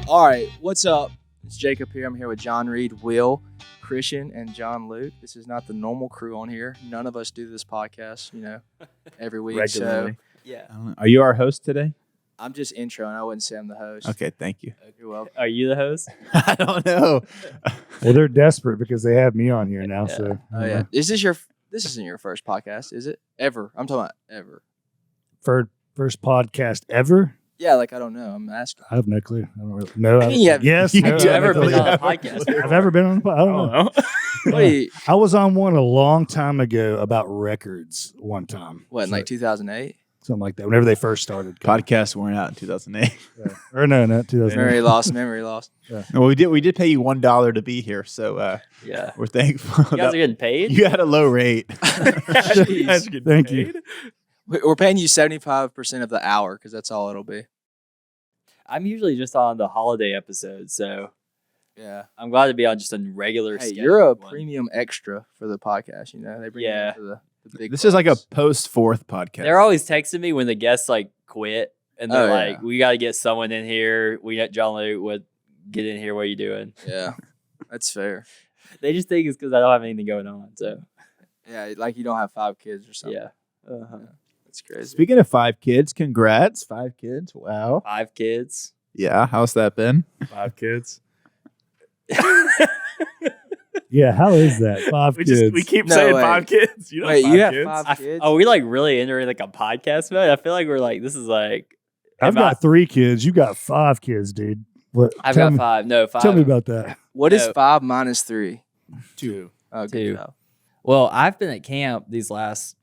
All right, what's up? It's Jacob here. I'm here with John Reed, Will, Christian, and John Luke. This is not the normal crew on here. None of us do this podcast, every week. Regularly. So, yeah. Are you our host today? I'm just introing. I wouldn't say I'm the host. Okay, thank you. You're welcome. Are you the host? I don't know. Well, they're desperate because they have me on here now. Yeah. So, Oh, yeah. This isn't your first podcast, is it? Ever. I'm talking about ever. First podcast ever. Yeah, I don't know. I'm asking. I have no clue. I don't really know. I mean, you have- yes. you no, Have you I have ever no been clue. on a podcast? I've ever been on a podcast. I don't know. What do you- I was on one a long time ago about records one time. what, in So, 2008? something like that. Whenever they first started. Podcasts weren't out in 2008. Yeah. Or no, not 2000. Memory lost. Well, we did pay you $1 to be here, so Yeah. we're thankful. You guys are getting paid? You had a low rate. Jeez. Thank you. We're paying you 75% of the hour because that's all it'll be. I'm usually just on the holiday episode, so Yeah. I'm glad to be on just a regular Hey, schedule you're a one. premium extra for the podcast. They bring Yeah. you into the big. This is like a clubs. post-fourth podcast. They're always texting me when the guests quit, and they're Oh, like, yeah. "We got to get someone in here. John Luke would get in here. What are you doing?" Yeah, that's fair. They just think it's because I don't have anything going on. So Yeah, like you don't have 5 kids or something. yeah, uh-huh. That's crazy. Speaking of 5 kids, congrats. 5 kids. Wow. 5 kids. Yeah, how's that been? 5 kids. Yeah, how is that? 5 kids. We keep No saying way. 5 kids. You know, Wait, 5 you have kids? 5 kids? Are we really entering a podcast mode? I feel like we're this is I've got 3 kids. You got 5 kids, dude. What? I've tell got me, 5. No, 5. Tell me about that. What is No. 5 minus 3? 2. Oh, good 2. job. Well, I've been at camp these last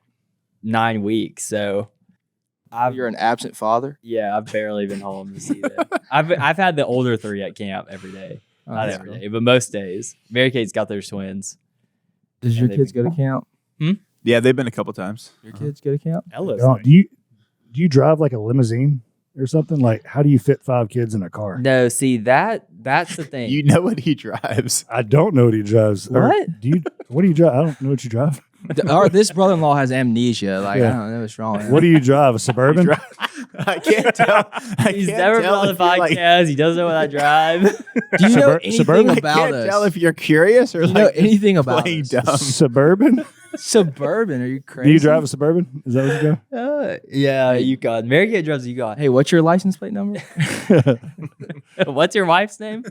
9 weeks, so You're an absent father. I've barely been home to see them. I've had the older 3 at camp every day, Oh, not that's every cool. day, but most days. Mary Kate's got their twins. Does your kids go to camp? Yeah, they've been a couple times. Your kids go to camp? Ella's Do you drive like a limousine or something? Like, how do you fit 5 kids in a car? No, see that's the thing. You know what he drives. I don't know what he drives. Or What? What do you drive? I don't know what you drive. This brother-in-law has amnesia. I Yeah. don't know what's wrong with him. What do you drive? A Suburban? I can't tell. He's never been on the podcast. He doesn't know what I drive. Do you know Suburban? anything I about can't us? tell if you're curious or Do you know like anything about playing us? dumb. Suburban? Suburban? Are you crazy? Do you drive a Suburban? Is that what you drive? Yeah, Yukon. Mary Kate drives a Yukon. Hey, what's your license plate number? What's your wife's name?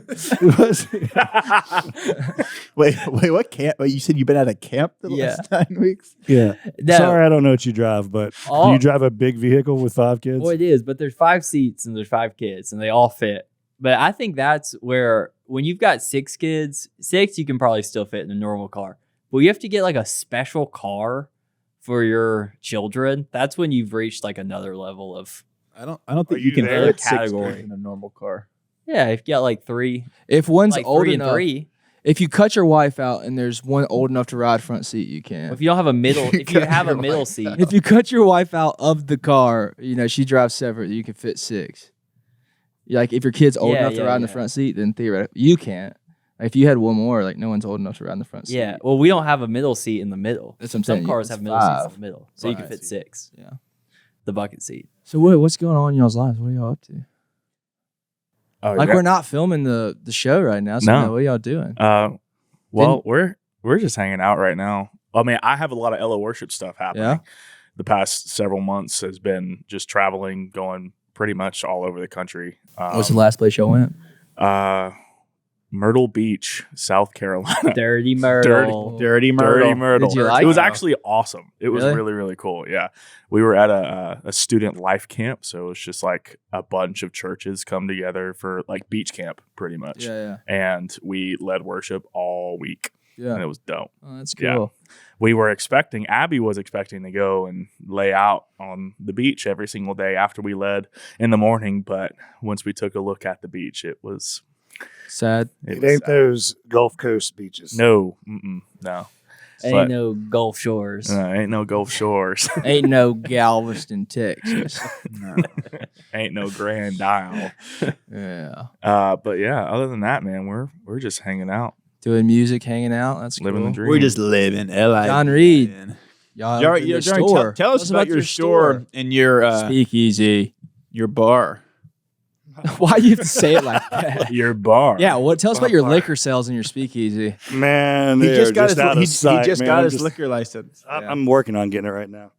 Wait, what camp? Wait, you said you've been at a camp the Yeah. last 9 weeks? Yeah. No. Sorry, I don't know what you drive, but do All- you drive a big vehicle with 5 kids? Well, it is, but there's 5 seats and there's 5 kids, and they all fit. But I think that's where when you've got 6 kids, 6 you can probably still fit in a normal car. But you have to get a special car for your children. That's when you've reached another level of I don't think Are you you can there? fit 6 Category. kids in a normal car. yeah. If you got 3, If one's old 3 and enough, 3. if you cut your wife out and there's one old enough to ride front seat, you can. If you don't have a middle, if you Cut have a your middle wife seat, If you cut your wife out of the car, she drives separate. You can fit 6. If your kid's old Yeah, enough to yeah, ride in the yeah. front seat, then theoretically you can't. If you had one more, no one's old enough to ride in the front seat. yeah. Well, we don't have a middle seat in the middle. That's what I'm Some saying. cars It's have middle seats 5. in the middle, so you can Right. fit 6. Yeah. The bucket seat. So what's going on in y'all's lives? What are y'all up to? Oh, We're not filming the show right now. So No. what are y'all doing? well, we're just hanging out right now. I mean, I have a lot of Ella worship stuff happening. Yeah. The past several months has been just traveling, going pretty much all over the country. What's the last place y'all went? Myrtle Beach, South Carolina. Dirty Myrtle. Dirty Myrtle. Dirty Myrtle. Did you like it was it? actually awesome. It was Really? really, really cool. Yeah. We were at a student life camp. So it was just a bunch of churches come together for beach camp pretty much. Yeah. And we led worship all week. Yeah. And it was dope. Oh, that's Yeah. cool. Abby was expecting to go and lay out on the beach every single day after we led in the morning. But once we took a look at the beach, it was Sad. It was ain't sad. those Gulf Coast beaches. No. But- No. Ain't no Gulf Shores. Ain't no Gulf Shores. Ain't no Galveston, Texas. No. Ain't no Grand Isle. Yeah. But yeah, other than that, man, we're just hanging out, Doing music, hanging out. That's living cool. the dream. We're just living. L.I. John Reed. man. Y'all Jar- opened yeah, a Jarry, store. tell us about your store and your Speakeasy. your bar. Why do you have to say it like that? Your bar. Yeah, tell us about your liquor sales and your speakeasy. he Man, they just are got out of his sight, he just man. got I'm his just- liquor license. I'm working on getting it right now.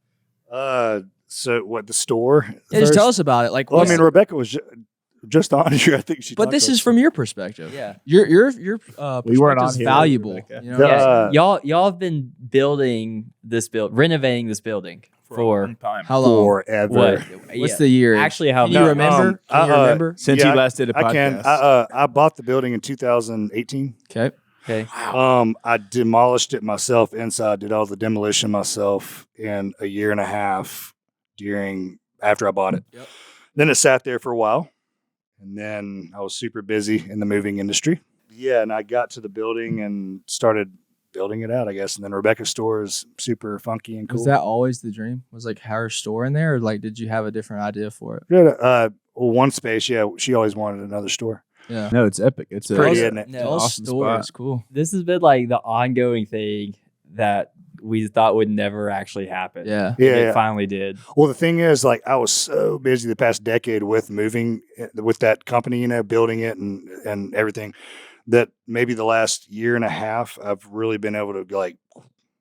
So what, the store? Yeah, just tell first? us about it. Like, Well, I what's- mean, Rebecca was just on here. I think she. but talked this about is from your perspective. Yeah. Your We weren't perspective's on here, valuable. Rebecca. You know what I'm Yeah, saying? y'all have been renovating this building For a for long time. How long? forever. what? What's the year? Actually, how Can you long? remember? Can you remember? Since Yeah, you last did a podcast. I can. I bought the building in 2018. Okay. Okay. I demolished it myself inside. Did all the demolition myself in a year and a half after I bought it. Yep. Then it sat there for a while, and then I was super busy in the moving industry. Yeah, and I got to the building and started building it out, I guess. And then Rebecca's store is super funky and cool. Was that always the dream? Was like her store in there, or like did you have a different idea for it? Well, one space? Yeah, she always wanted another store. Yeah. No, it's epic. It's a Pretty, isn't it? No. Tell us awesome store. spot. It's cool. This has been like the ongoing thing that we thought would never actually happen. Yeah. Yeah, And it yeah. finally did. Well, the thing is, like, I was so busy the past decade with moving with that company, building it and everything, that maybe the last year and a half, I've really been able to like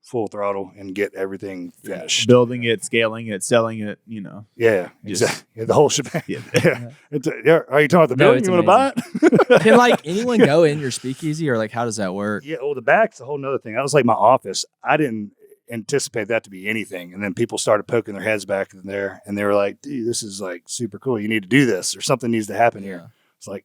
full throttle and get everything finished. building it, scaling it, selling it. You know, Yeah, Just- exactly. Yeah, the whole shebang. Yeah. Yeah. Are you talking about the No, building? it's You want to buy it? Can like anyone go in your speakeasy, or like how does that work? Yeah. Well, the back's a whole nother thing. That was like my office. I didn't anticipate that to be anything, and then people started poking their heads back in there, and they were like, "Dude, this is like super cool. You need to do this, or something needs to happen here." It's like,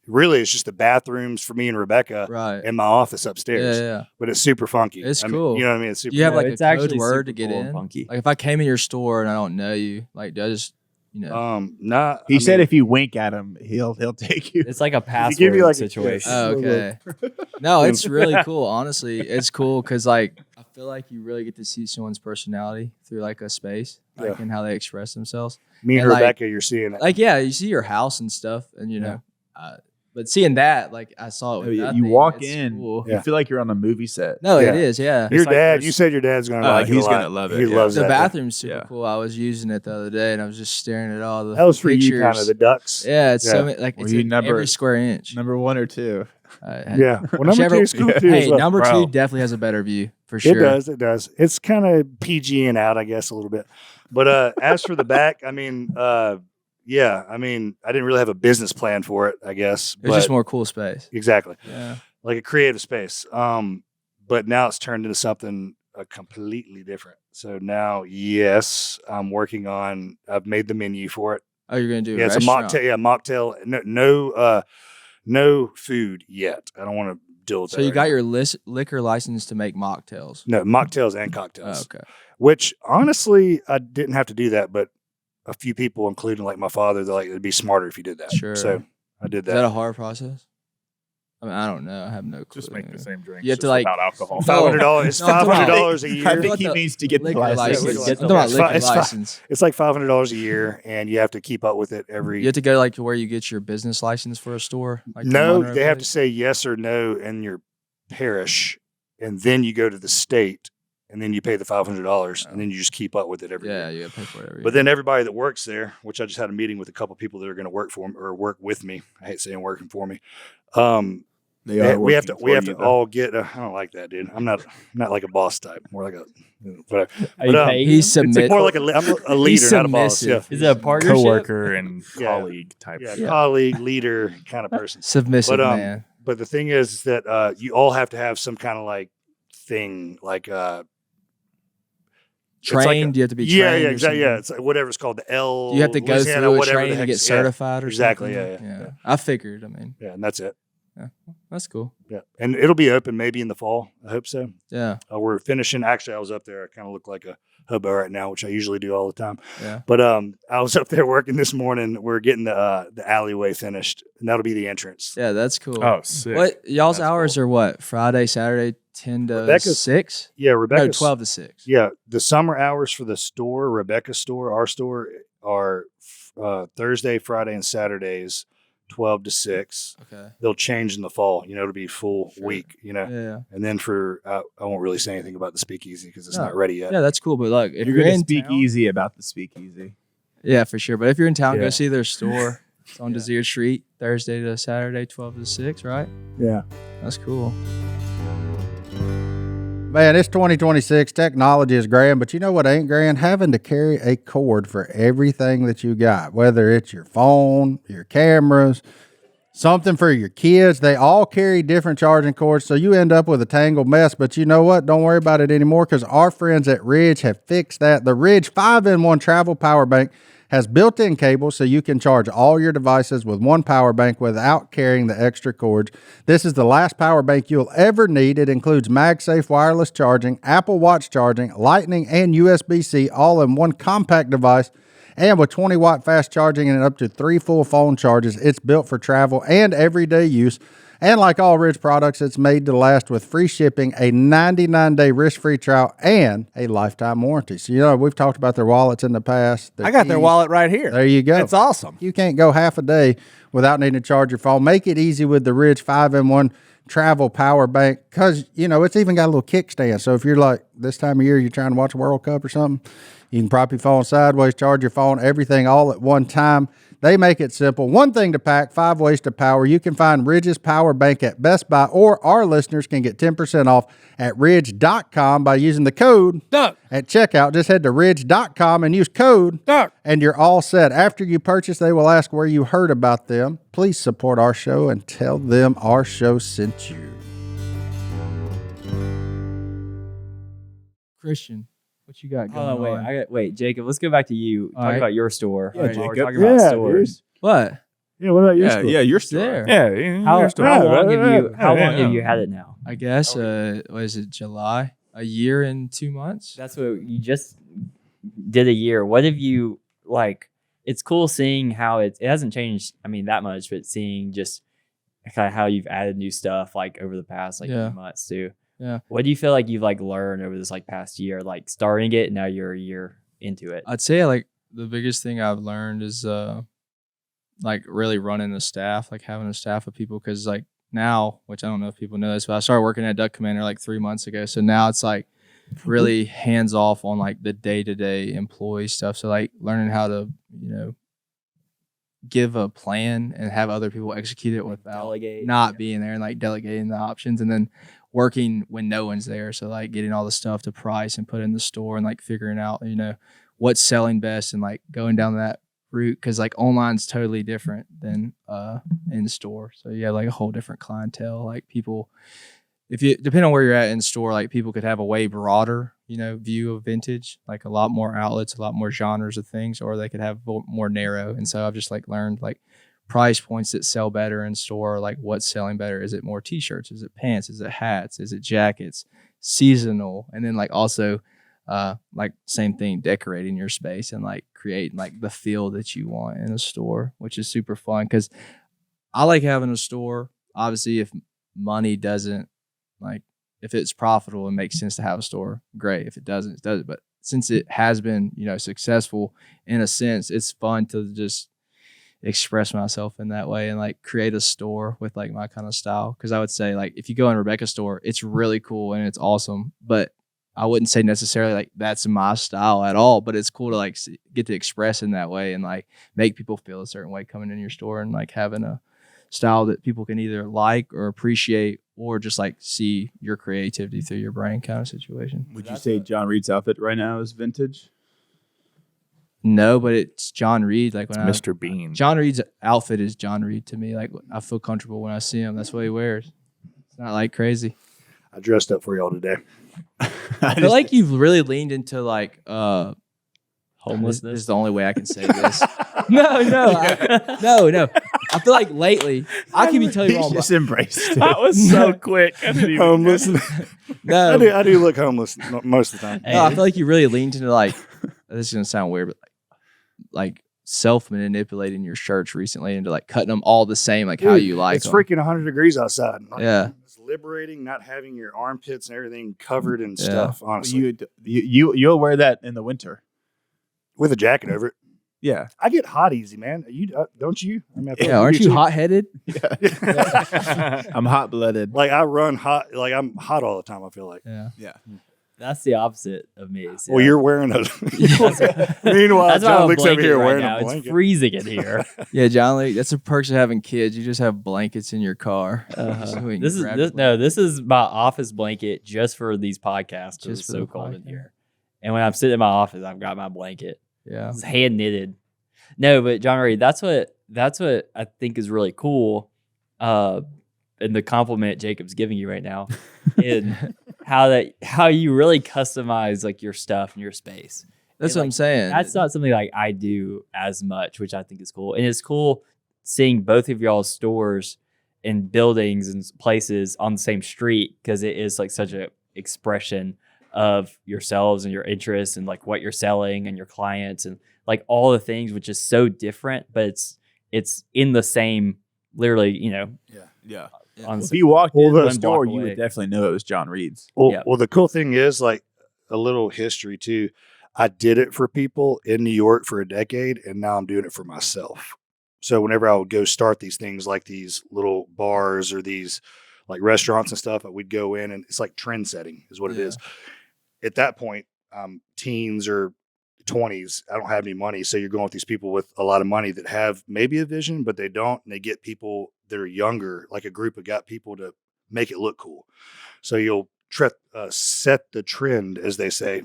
really, it's just the bathrooms for me and Rebecca Right. and my office Yeah, upstairs. yeah. But it's super funky. It's I mean, cool. you know what I mean? It's super. Do you have No, like it's a code actually word to super get cool and in? funky. Like if I came in your store and I don't know you, like do I just Nah. he I said mean, if you wink at him, he'll take you. It's like a give password me, like, a situation. kiss. Oh, okay. No, it's really cool. Honestly, it's cool because like I feel like you really get to see someone's personality through like a space, like Yeah. and how they express themselves. me and and, like- Rebecca, you're seeing it. Like yeah, you see your house and stuff, and you know, but seeing that, like I saw it. With You nothing, walk it's in, cool. you feel like you're on a movie set. No, Yeah. it is. Yeah. Your It's like dad, there's- you said your dad's going to Oh, like it a he's lot. gonna love it, He yeah. loves The that. bathroom's super Yeah. cool. I was using it the other day, and I was just staring at all the That was for pictures. you, kind of the ducks. Yeah, it's so Yeah. many, like Well, it's you in number- every square inch. Number 1 or 2. Yeah. Well, number Whichever- two is cool too. Hey, as well. number Bro. two definitely has a better view for sure. It does. It does. It's kind of PG and out, I guess, a little bit. But as for the back, I mean, yeah, I mean, I didn't really have a business plan for it, I guess. It's just more cool space. exactly Yeah. like a creative space. But now it's turned into something completely different. So now, yes, I'm working on. I've made the menu for it. Oh, you're gonna do Yeah, a it's a restaurant. mocktail. Yeah, mocktail. No food yet. I don't want to deal with that. So you right got now. your liquor license to make mocktails. no mocktails and Oh, cocktails. okay. Which honestly, I didn't have to do that, but a few people, including like my father, they're like, it'd be smarter if you did that. Sure. So I did Is that a that. hard process? I mean, I don't know. I have no clue. Just make the same drink. You have to, just like- without alcohol. $500. It's No, I'm talking about- $500 a I year. think he What the needs to get the liquor license. license. Get I'm the talking about liquor It's fine. license. It's like $500 a year, and you have to keep up with it every. You have to go like to where you get your business license for a store. Like the No, Monroe they have to place? say yes or no in your parish, and then you go to the state, and then you pay the $500, and then you just keep up with it every Yeah, year. you gotta pay for it every But year. then everybody that works there, which I just had a meeting with a couple people that are going to work for me or work with me. I hate saying working for me. They are We have to working for you, though. all get. I don't like that, dude. I'm not like a boss type. More like a whatever. Are you But, paying He's him? It's submit. more like I'm a leader, not a boss. Yeah, submissive. Is it a partnership? Coworker and Yeah. colleague type. yeah, thing. colleague, leader kind of person. Submissive But, man. But the thing is that you all have to have some kind of like thing, like it's like Trained. You have to be trained. yeah, or exactly. Yeah, something? it's like whatever it's called, the L. You have to go Louisiana, through a whatever the training to heck- get certified or exactly, something. yeah. I figured. I mean, Yeah, and that's it. that's cool. Yeah, and it'll be open maybe in the fall. I hope so. Yeah. We're finishing. Actually, I was up there. I kind of look like a hobo right now, which I usually do all the time. Yeah. But I was up there working this morning. We're getting the alleyway finished, and that'll be the entrance. Yeah, that's cool. Oh, sick. What y'all's That's hours cool. are? What Friday, Saturday, 10 to Rebecca's- 6? Yeah, No, Rebecca's 12 to 6. Yeah, the summer hours for the store, Rebecca's store, our store, are Thursday, Friday, and Saturdays, 12 to 6. Okay. They'll change in the fall. It'll be full Sure. week. Yeah. And then for I won't really say anything about the speakeasy because it's No. not ready yet. Yeah, that's cool. But look, if You're you're going to in speak town- easy about the speakeasy. Yeah, for sure. But if you're in town, Yeah. go see their store. It's on Desire Street, Thursday to Saturday, 12 to 6, right? Yeah. That's cool. Man, it's 2026. Technology is grand, but you know what ain't grand? Having to carry a cord for everything that you got, whether it's your phone, your cameras, something for your kids. They all carry different charging cords, so you end up with a tangled mess. But you know what? Don't worry about it anymore because our friends at Ridge have fixed that. The Ridge 5-in-1 travel power bank has built-in cables so you can charge all your devices with one power bank without carrying the extra cords. This is the last power bank you'll ever need. It includes MagSafe wireless charging, Apple Watch charging, Lightning, and USB-C all in one compact device. And with 20-watt fast charging and up to 3 full phone charges, it's built for travel and everyday use. And like all Ridge products, it's made to last with free shipping, a 99-day risk-free trial, and a lifetime warranty. So, you know, we've talked about their wallets in the past. I got their wallet right here. There you go. It's awesome. You can't go half a day without needing to charge your phone. Make it easy with the Ridge 5-in-1 travel power bank because, you know, it's even got a little kickstand. So if you're like this time of year, you're trying to watch a World Cup or something, you can prop your phone sideways, charge your phone, everything all at one time. They make it simple. One thing to pack, 5 ways to power. You can find Ridge's power bank at Best Buy, or our listeners can get 10% off at ridge.com by using the code Duck. at checkout. Just head to ridge.com and use code Duck. and you're all set. After you purchase, they will ask where you heard about them. Please support our show and tell them our show sent you. Christian, what you got Hold going on, on? wait, Jacob. Let's go back to you. All Talk right. about your store. Yeah, We're Jacob. talking about Yeah, stores. What? Yeah, what about your school? you're There. Yeah, How long Yeah. have you had it now? I guess, what is it, July? A year and 2 months? That's what you just did a year. What have you like? It's cool seeing how it hasn't changed. I mean, that much, but seeing just kind of how you've added new stuff like over the past like Yeah. few months too. Yeah. What do you feel like you've like learned over this like past year, like starting it? Now you're a year into it. I'd say like the biggest thing I've learned is like really running the staff, like having a staff of people. Cause like now, which I don't know if people know this, but I started working at Duck Commander like 3 months ago. So now it's like really hands off on like the day-to-day employee stuff. So like learning how to, you know, give a plan and have other people execute it without Delegate. not being there and like delegating the options, and then working when no one's there. So like getting all the stuff to price and put in the store and like figuring out, you know, what's selling best and like going down that route. Cause like online's totally different than in store. So you have like a whole different clientele. Like people, if you depend on where you're at in store, like people could have a way broader, you know, view of vintage, like a lot more outlets, a lot more genres of things, or they could have more narrow. And so I've just like learned like price points that sell better in store, like what's selling better. Is it more t-shirts? Is it pants? Is it hats? Is it jackets? Seasonal? And then like also like same thing, decorating your space and like creating like the feel that you want in a store, which is super fun. Cause I like having a store. Obviously, if money doesn't, like if it's profitable and makes sense to have a store, great. If it doesn't, it doesn't. But since it has been, you know, successful in a sense, it's fun to just express myself in that way and like create a store with like my kind of style. Cause I would say like if you go in Rebecca's store, it's really cool and it's awesome, but I wouldn't say necessarily like that's my style at all, but it's cool to like get to express in that way and like make people feel a certain way coming in your store and like having a style that people can either like or appreciate or just like see your creativity through your brain kind of situation. Would you say John Reed's outfit right now is vintage? No, but it's John Reed. Like when Mr. Bean. John Reed's outfit is John Reed to me. Like I feel comfortable when I see him. That's what he wears. It's not like crazy. I dressed up for y'all today. I feel like you've really leaned into like Homelessness. This is the only way I can say this. No. No. I feel like lately I can be telling you He's wrong. just embraced it. That was so quick. I didn't even Homeless. No, I do look homeless most of the time. no, I feel like you really leaned into like this is gonna sound weird, but like self manipulating your shirts recently into like cutting them all the same, like how Dude, you like it's them. freaking 100 degrees outside. Like, Yeah. It's liberating not having your armpits and everything covered in Yeah. stuff, honestly. You'll wear that in the winter. With a jacket over it. Yeah. I get hot easy, man. You don't you? I mean, I feel Yeah, like aren't do you too. hot headed? I'm hot blooded. Like I run hot, like I'm hot all the time, I feel like. Yeah. Yeah. That's the opposite of me. So Well, you're wearing a. Meanwhile, that's why John I'm looks over here right wearing now. a blanket. It's freezing in here. Yeah, John Lee, that's the perks of having kids. You just have blankets in your car. So we can This is grab this, a no. This is my office blanket just for these podcasts. Just It's for so the cold in podcast. here. And when I'm sitting in my office, I've got my blanket. Yeah. It's hand knitted. No, but John Marie, that's what I think is really cool. And the compliment Jacob's giving you right now, in how you really customize like your stuff and your space. That's And, what like, I'm saying. That's not something like I do as much, which I think is cool. And it's cool seeing both of y'all's stores and buildings and places on the same street, because it is like such a expression of yourselves and your interests and like what you're selling and your clients and like all the things, which is so different, but it's in the same, literally, Yeah. on If you walked into one the store, block you away. would definitely know it was John Reed's. Well, Yeah. well, the cool thing is, like, a little history too. I did it for people in New York for a decade, and now I'm doing it for myself. So whenever I would go start these things like these little bars or these like restaurants and stuff, we'd go in, and it's like trend setting is what it is. At that point, teens or 20s, I don't have any money. So you're going with these people with a lot of money that have maybe a vision, but they don't. And they get people that are younger, like a group of got people to make it look cool. So you'll set the trend, as they say,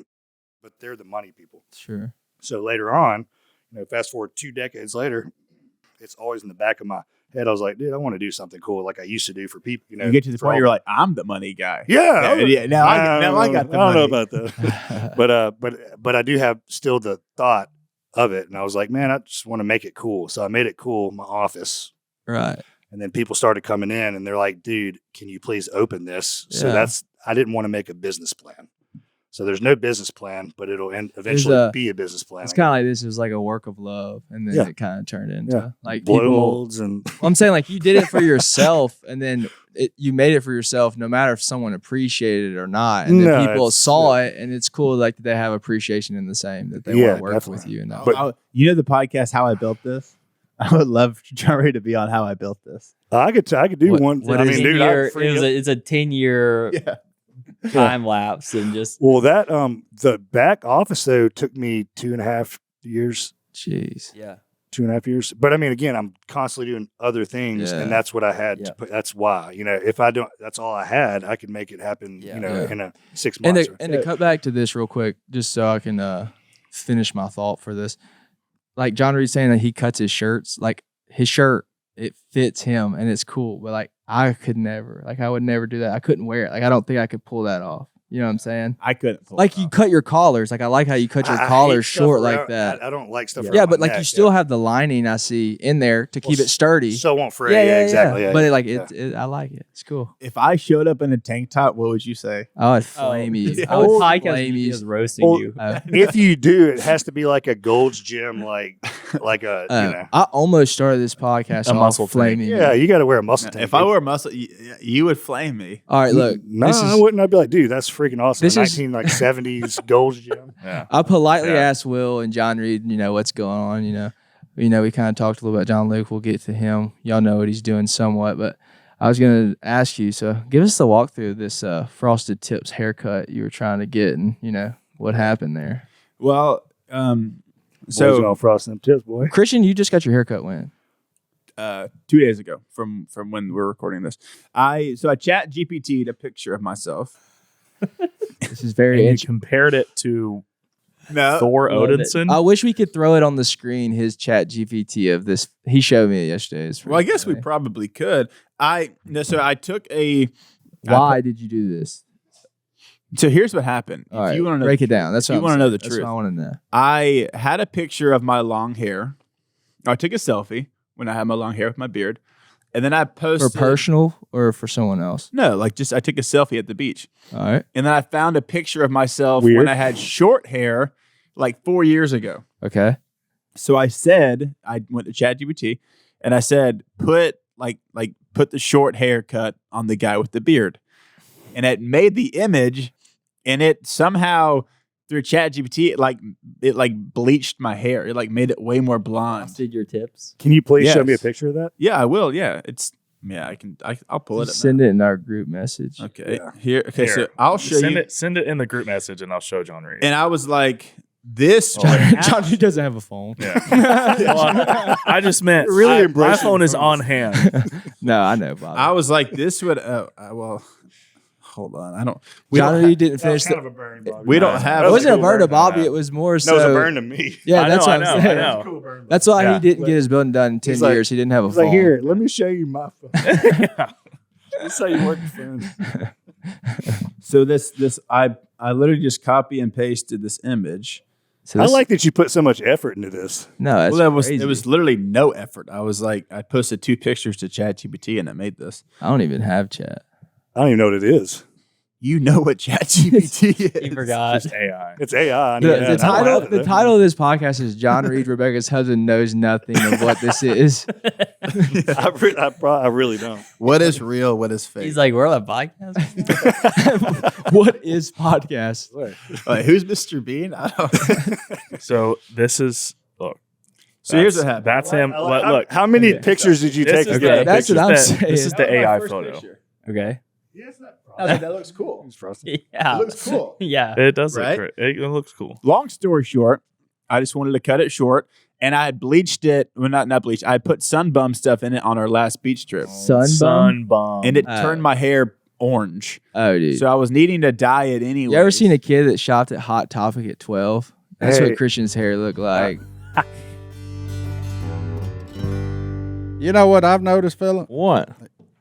but they're the money people. Sure. So later on, fast forward 2 decades later, it's always in the back of my head. I was like, dude, I want to do something cool like I used to do for people. You get to the for point all- you're like, I'm the money guy. yeah. Now I got the I don't know money. about that. but I do have still the thought of it. And I was like, man, I just want to make it cool. So I made it cool in my office. Right. And then people started coming in and they're like, dude, can you please open this? So Yeah. I didn't want to make a business plan. So there's no business plan, but it'll eventually be a business plan. It's kind of like this. It was like a work of love, and then it kind of turned into like blow people. molds and I'm saying like you did it for yourself, and then you made it for yourself, no matter if someone appreciated it or not. And then No, people it's- saw it, and it's cool. Like they have appreciation in the same that they want to work with definitely. you. And that. But- You know the podcast, How I Built This? I would love John Ray to be on How I Built This. I could do What- one. what I is mean, it? dude, it's a 10-year Yeah. time lapse and just well, that the back office though took me 2.5 years. Jeez. 2.5 years. But I mean, again, I'm constantly doing other things, Yeah. and that's what I had Yeah. to put. That's why, if I don't, that's all I had, I could make it happen, Yeah. in a 6 And months. to cut back to this real quick, just so I can finish my thought for this. Like John Reed's saying that he cuts his shirts, like his shirt, it fits him and it's cool. But like I could never, like I would never do that. I couldn't wear it. Like I don't think I could pull that off. You know what I'm saying? I couldn't pull Like it you off. cut your collars. Like I like how you cut your I hate collars stuff short around- like that. I don't like stuff. Yeah, around but my like you neck, still have the lining I see in there to keep Well, it sturdy. so it won't fray. Yeah, exactly. Yeah, But yeah. I like it. It's cool. If I showed up in a tank top, what would you say? I would flame you. This I whole would podcast flame you. is roasting Well, you. If you do, it has to be like a Gold's Gym, like a I almost started this podcast A off muscle tank. flaming. you. you got to wear a muscle tank. If I were muscle, you would flame me. All right, look. no, this I is- wouldn't. I'd be like, dude, that's freaking awesome. This is- 1970s Gold's Gym. Yeah. I politely Yeah. asked Will and John Reed, what's going on. We kind of talked a little about John Luke. We'll get to him. Y'all know what he's doing somewhat, but I was going to ask you. So give us the walkthrough of this frosted tips haircut you were trying to get, and what happened there. Well, So all frosting them tips, boy. Christian, you just got your haircut when? 2 days ago from when we're recording this, I chat GPT'd a picture of myself. This is very And you interesting. compared it to No, Thor love it. Odinson. I wish we could throw it on the screen. His chat GPT of this. He showed me it yesterday. It's well, I pretty guess we funny. probably could. So I took a. Why did you do this? So here's what happened. All right, you want to break it down. That's if you want to know the That's truth. what I want to know. I had a picture of my long hair. I took a selfie when I had my long hair with my beard, and then I For posted. personal or for someone else? No, like just I took a selfie at the beach, All right. and then I found a picture of myself Weird. when I had short hair, like 4 years ago. Okay. So I went to ChatGPT, and I said, put the short haircut on the guy with the beard, and it made the image, and it somehow through ChatGPT it bleached my hair. It made it way more blonde. Frosted your tips. Can you please show me a Yes. picture of that? Yeah, I will. Yeah, it's Yeah, I'll pull Just it. send it in our group message. Okay, Yeah. here. Okay, so Here, I'll show you. Send it in the group message, and I'll show John Reed. And I was like, this. John, he doesn't have a phone. Yeah. Well, I just meant Really my embracing phone is phones. on hand. No, I know, Bob. I was like, this would. Well, hold on. I don't. We John, don't. you didn't finish. Kind of a burn, Bobby. We don't That have. It was wasn't a cool burn to burn. Bobby. It was more so. No, it was a burn to me. Yeah, I that's know, what I'm saying. I know. Cool burn. That's why Yeah. he didn't get his building done in 10 He's like- years. He didn't have a He's phone. like, here, let me show you my phone. That's how you work the phone. So this I literally just copy and pasted this image. So I this- like that you put so much effort into this. No, that's Well, crazy. it was literally no effort. I was like, I posted 2 pictures to ChatGPT and it made this. I don't even have chat. I don't even know what it is. You know what ChatGPT is? You forgot. Just AI. It's AI. I The, know the that. I don't title have the it. title of this podcast is John Reed, Rebecca's husband knows nothing of what this is. I really don't. What is real? What is fake? He's like, we're on a podcast. What is podcast? Like, who's Mr. Bean? I don't. So this is look. So here's that's- what happened. That's him. Look, How many Okay. pictures did you This take is to the- get that That's picture? what I'm this saying. is the AI photo. Okay. I was like, that looks cool. It's frosted. Yeah. It looks cool. Yeah. It does Right? look great. It looks cool. Long story short, I just wanted to cut it short, and I had bleached it. Well, not bleached. I put sunbum stuff in it on our last beach trip, Sunbum? Sun bomb. and it Oh. turned my hair orange. Oh, dude. So I was needing to dye it anyway. You ever seen a kid that shopped at Hot Topic at 12? That's Hey. what Christian's hair looked like. You know what I've noticed, Philip? What?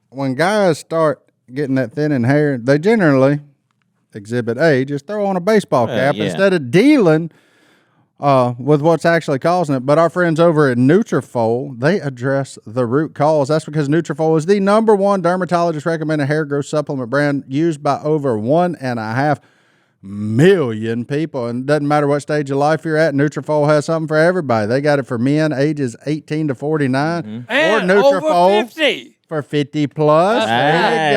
When guys start getting that thinning hair, they generally exhibit A, just throw on a baseball cap yeah. instead of dealing with what's actually causing it. But our friends over at Nutrafol, they address the root cause. That's because Nutrafol is the #1 dermatologist recommended hair growth supplement brand used by over 1.5 million people. And it doesn't matter what stage of life you're at, Nutrafol has something for everybody. They got it for men ages 18 to 49 or Nutrafol for 50 plus. There you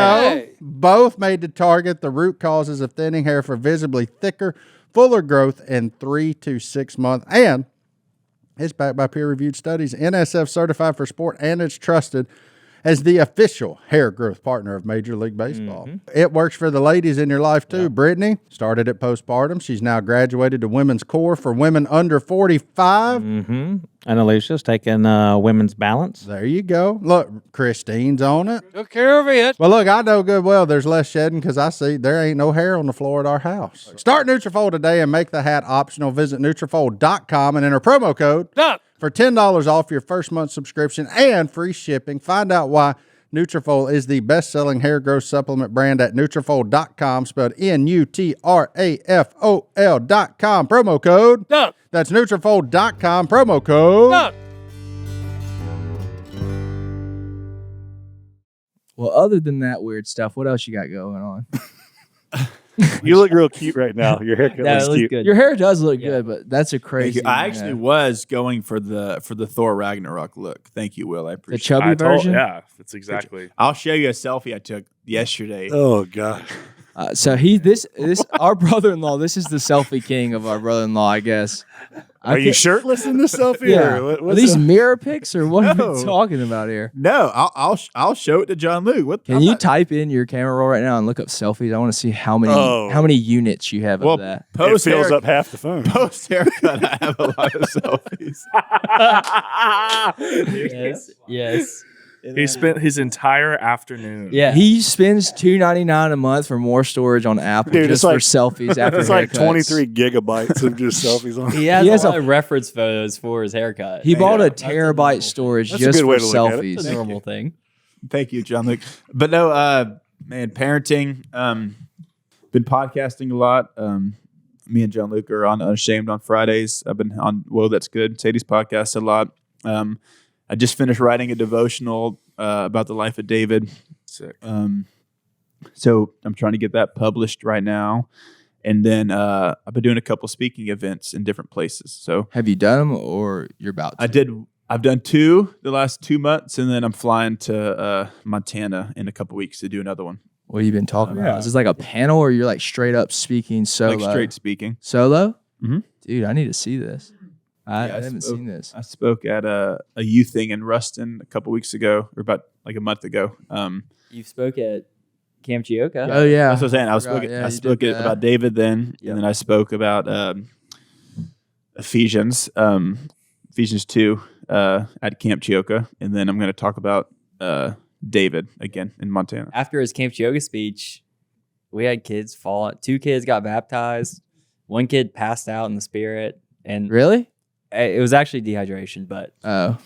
go. Both made to target the root causes of thinning hair for visibly thicker, fuller growth in 3 to 6 months. And it's backed by peer-reviewed studies, NSF certified for sport, and it's trusted as the official hair growth partner of Major League Baseball. It works for the ladies in your life too. Brittany started at postpartum. She's now graduated to women's core for women under 45. Mm-hmm. And Alicia's taking women's balance. There you go. Look, Christine's on it. Took care of it. Well, look, I know good well there's less shedding because I see there ain't no hair on the floor at our house. Start Nutrafol today and make the hat optional. Visit Nutrafol.com and enter promo code Duck. for $10 off your first month subscription and free shipping. Find out why Nutrafol is the best-selling hair growth supplement brand at Nutrafol.com, spelled Nutrafol.com. Promo code. Duck. That's Nutrafol.com. Promo code. Duck. Well, other than that weird stuff, what else you got going on? You look real cute right now. Your haircut That looks looks cute. good. Your hair does look Yeah. good, but that's a crazy. I actually was going for the Thor Ragnarok look. Thank you, Will. I the appreciate it. chubby version. Yeah, that's exactly. I'll show you a selfie I took yesterday. Oh God. So this our brother-in-law. This is the selfie king of our brother-in-law, I guess. Are you shirtless in this selfie? Yeah. Or what, Are what's these up? mirror pics or what are we No. talking about here? No, I'll show it to John Luke. What? Can you type in your camera roll right now and look up selfies? I want to see how many units you have Well, of that. It post fills hair, up half the phone. post haircut? I have a lot of selfies. Yes. Yes. He spent his entire afternoon. Yeah. He spends $2.99 a month for more storage on Apple Dude, just it's for like- selfies after It's like haircuts. 23 gigabytes of just selfies on. He has, He has a a- lot of reference photos for his haircut. He bought Yeah. a terabyte storage That's a just good for way to look at it. selfies. It's a normal thing. Thank you, John Luke. But no, man, parenting. Been podcasting a lot. Me and John Luke are on Unashamed on Fridays. I've been on Whoa, That's Good. Sadie's podcast a lot. I just finished writing a devotional about the life of David. Sick. So I'm trying to get that published right now. And then I've been doing a couple speaking events in different places. So Have you done them or you're about to? I've done 2 the last 2 months, and then I'm flying to Montana in a couple weeks to do another one. What have you been talking about? Is this like a panel or you're like straight up speaking solo? Like straight speaking. Solo? Mhm. Dude, I need to see this. I Yeah, I haven't spoke- seen this. I spoke at a youth thing in Ruston a couple weeks ago, or about like a month ago. You spoke at Camp Chioka. Oh yeah, That's what I'm saying. I forgot. Yeah, I you spoke did that. about David then, Yep. and then I spoke about Ephesians 2 at Camp Chioka, and then I'm going to talk about David again in Montana. After his Camp Chioka speech, we had kids fall. 2 kids got baptized. 1 kid passed out in the spirit, and Really? it was actually dehydration, but Oh,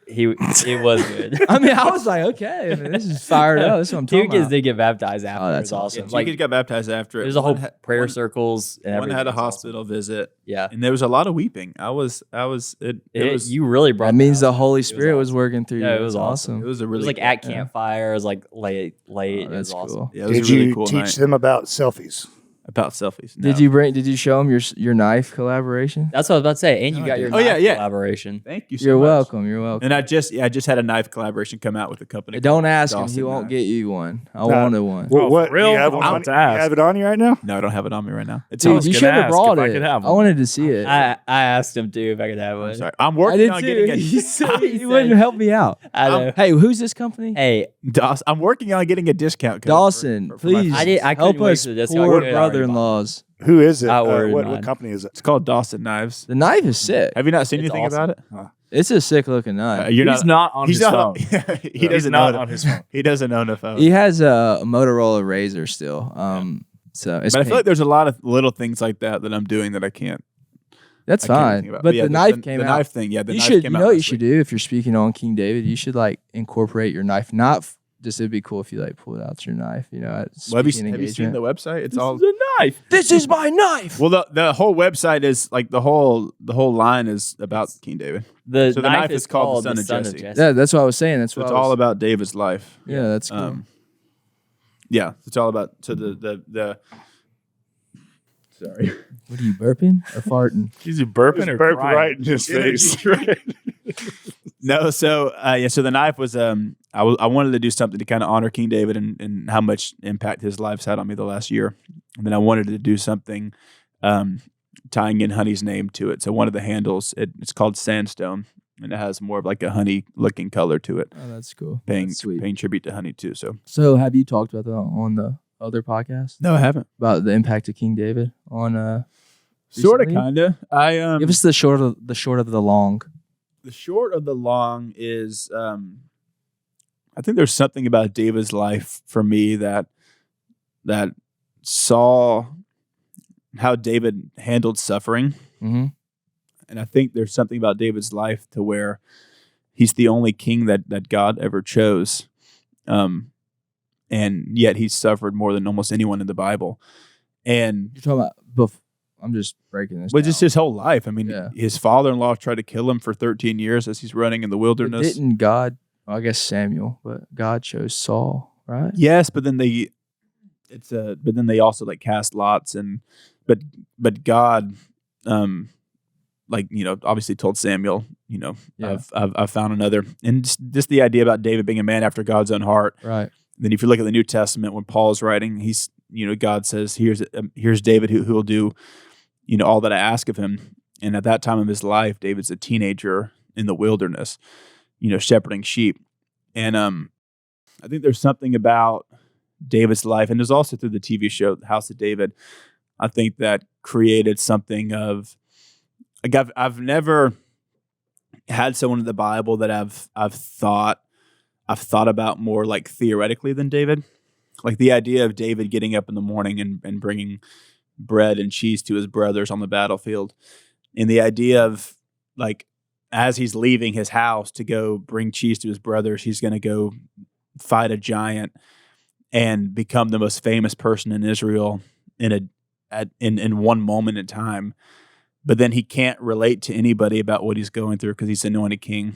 it was good. I mean, I was like, okay, I mean, this is fired up. This is what I'm 2 talking kids about. did get baptized after. Oh, It that's was awesome. Yeah, 2 Like kids got baptized after it. there's a whole One had- prayer one- circles and One everything. had a It was awesome. hospital visit, Yeah, and there was a lot of weeping. It was you really brought. That means the house. Holy It Spirit was awesome. working through Yeah, you. it was That's awesome. it was a It really was like cool- at campfire. It was like late. Oh, It was that's awesome. cool. Yeah, it was Did a really you cool teach night. them about selfies? About selfies. Did No. you show them your knife collaboration? That's what I was about to say. And you No, got I your didn't. Oh, yeah, knife yeah. collaboration. Thank you so You're much. welcome. You're welcome. And I just had a knife collaboration come out with the company. Don't ask him. Dawson He won't Knives. get you one. I No. wanted one. Well, Oh, what? for real? You have, one I'll on, have to you ask. have it on you right now? No, I don't have it on me right now. It's Dude, was you gonna should have ask brought if I it. could have I one. wanted to see it. I asked him too if I could have one. I'm sorry. I'm I working did on too. getting a. He said He he wouldn't said- help me out. I know. Hey, who's this company? Hey, I'm working on getting a discount code. Dawson, for my please friends. I couldn't help wait us for this. I poor could've already brother-in-laws. Who is it? I ordered What mine. company is it? It's called Dawson Knives. The knife is sick. Have you not seen It's anything awesome. about it? It's a sick looking knife. You're He's not on He's his not. phone. he He's doesn't not know on his phone. He doesn't own a phone. He has a Motorola Razor still. So it's But I feel pink. like there's a lot of little things like that I'm doing that I can't. That's I can't fine. think about. But yeah, the knife came the out. knife thing. Yeah, the You knife should. came You out know what you last should week. do if you're speaking on King David. You should like incorporate your knife. Not just it'd be cool if you like pulled out your knife. You know, at Well, have speaking you seen engagement. the website? It's This all. is a knife. This is my knife. Well, the whole website is like the whole line is about King David. the So the knife knife is is called called the Son of Jesse. Yeah, that's what I was saying. That's So what it's I was, all about David's life. Yeah, that's cool. Yeah, it's all about the. Sorry. What are you burping or farting? Is he burping Just or burped crying? right in his face. No, so so the knife was I wanted to do something to kind of honor King David and how much impact his life's had on me the last year, and then I wanted to do something tying in Honey's name to it. So one of the handles it's called Sandstone, and it has more of like a honey looking color to it, Oh, that's cool. paying That's sweet. paying tribute to Honey too. So So, have you talked about that on the other podcast no, I haven't. about the impact of King David on? Sort of, recently? kind of. I Give us the short of the long. the short of the long is I think there's something about David's life for me that saw how David handled suffering. Mm-hmm. And I think there's something about David's life to where he's the only king that God ever chose. And yet he suffered more than almost anyone in the Bible. And You're talking about. I'm just breaking this. but down. just his whole life. I mean, Yeah. his father-in-law tried to kill him for 13 years as he's running in the But wilderness. didn't God? Well, I guess Samuel, but God chose Saul, right? Yes, but then they also like cast lots but God like obviously told Samuel, Yeah. I've found another, and just the idea about David being a man after God's own heart. Right. Then if you look at the New Testament when Paul's writing, he's God says here's David who will do all that I ask of him. And at that time of his life, David's a teenager in the wilderness, shepherding sheep. And I think there's something about David's life, and there's also through the TV show The House of David, I think that created something of like I've never had someone in the Bible that I've thought about more like theoretically than David. Like the idea of David getting up in the morning and bringing bread and cheese to his brothers on the battlefield. And the idea of like, as he's leaving his house to go bring cheese to his brothers, he's going to go fight a giant and become the most famous person in Israel in one moment in time. But then he can't relate to anybody about what he's going through because he's anointed king.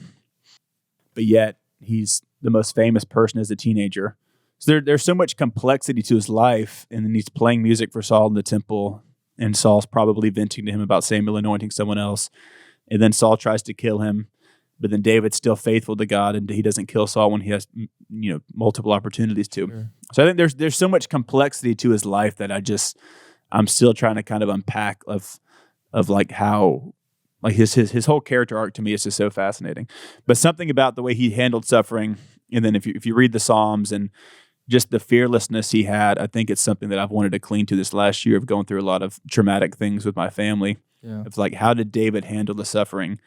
But yet he's the most famous person as a teenager. So there's so much complexity to his life, and then he's playing music for Saul in the temple, and Saul's probably venting to him about Samuel anointing someone else, and then Saul tries to kill him, but then David's still faithful to God, and he doesn't kill Saul when he has multiple opportunities to. Sure. So I think there's so much complexity to his life that I'm still trying to kind of unpack of like how like his whole character arc to me is just so fascinating. But something about the way he handled suffering, and then if you read the Psalms and just the fearlessness he had, I think it's something that I've wanted to cling to this last year of going through a lot of traumatic things with my family. Yeah. It's like, how did David handle the suffering?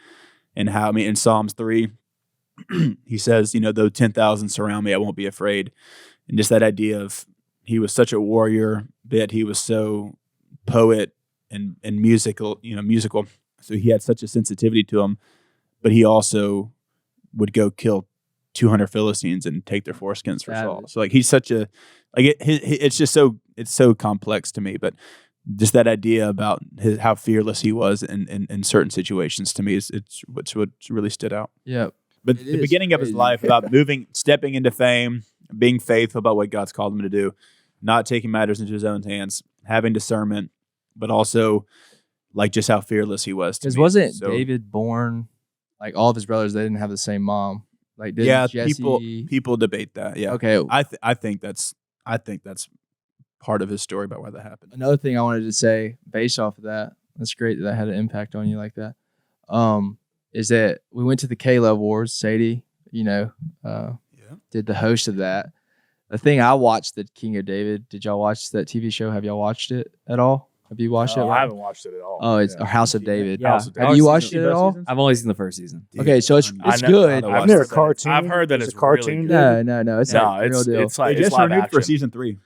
And how, I mean, in Psalms 3, he says, though 10,000 surround me, I won't be afraid. And just that idea of he was such a warrior, that he was so poet and musical. So he had such a sensitivity to him, but he also would go kill 200 Philistines and take their foreskins for Saul. So like he's such a it's just so complex to me. But just that idea about how fearless he was in certain situations to me it's what really stood out. Yeah. But the beginning of his life about stepping into fame, being faithful about what God's called him to do, not taking matters into his own hands, having discernment, but also like just how fearless he was. Because wasn't David born, like all of his brothers, they didn't have the same mom. Like Jesse... people debate that. Yeah. Okay. I think that's part of his story about why that happened. Another thing I wanted to say based off of that, that's great that had an impact on you like that. Is that we went to the K-Love Wars. Sadie, did the host of that. The thing I watched, the King of David. Did y'all watch that TV show? Have y'all watched it at all? Have you watched it? I haven't watched it at all. Oh, it's House of David. Yeah. Have you watched it at all? I've only seen the first season. Okay, so it's good. I've never cartoon. I've heard that it's a cartoon. Really No, it's a real deal. It's like they just live renewed action. for season 3.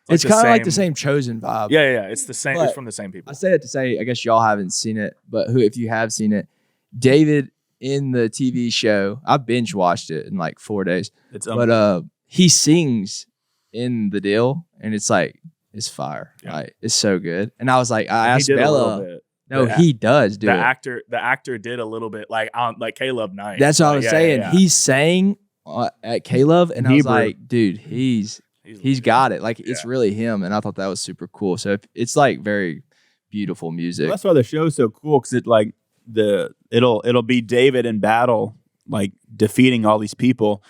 It's kind of like the same Chosen vibe. Yeah. It's the same. But It's from the same people. I say that to say, I guess y'all haven't seen it, but if you have seen it, David in the TV show, I binge watched it in like 4 days. But he sings in the deal, and it's like it's fire. Yeah. Like, it's so good. And I was like, I asked He did a little Bella. bit. No, he does do the it. The actor did a little bit like on like Caleb Knight. That's what I was saying. Yeah. He sang at K-Love, and I was like, dude, he's got it. Like it's really him, and I thought that was super cool. So it's like very beautiful music. Well, that's why the show's so cool, because it'll be David in battle, like defeating all these people,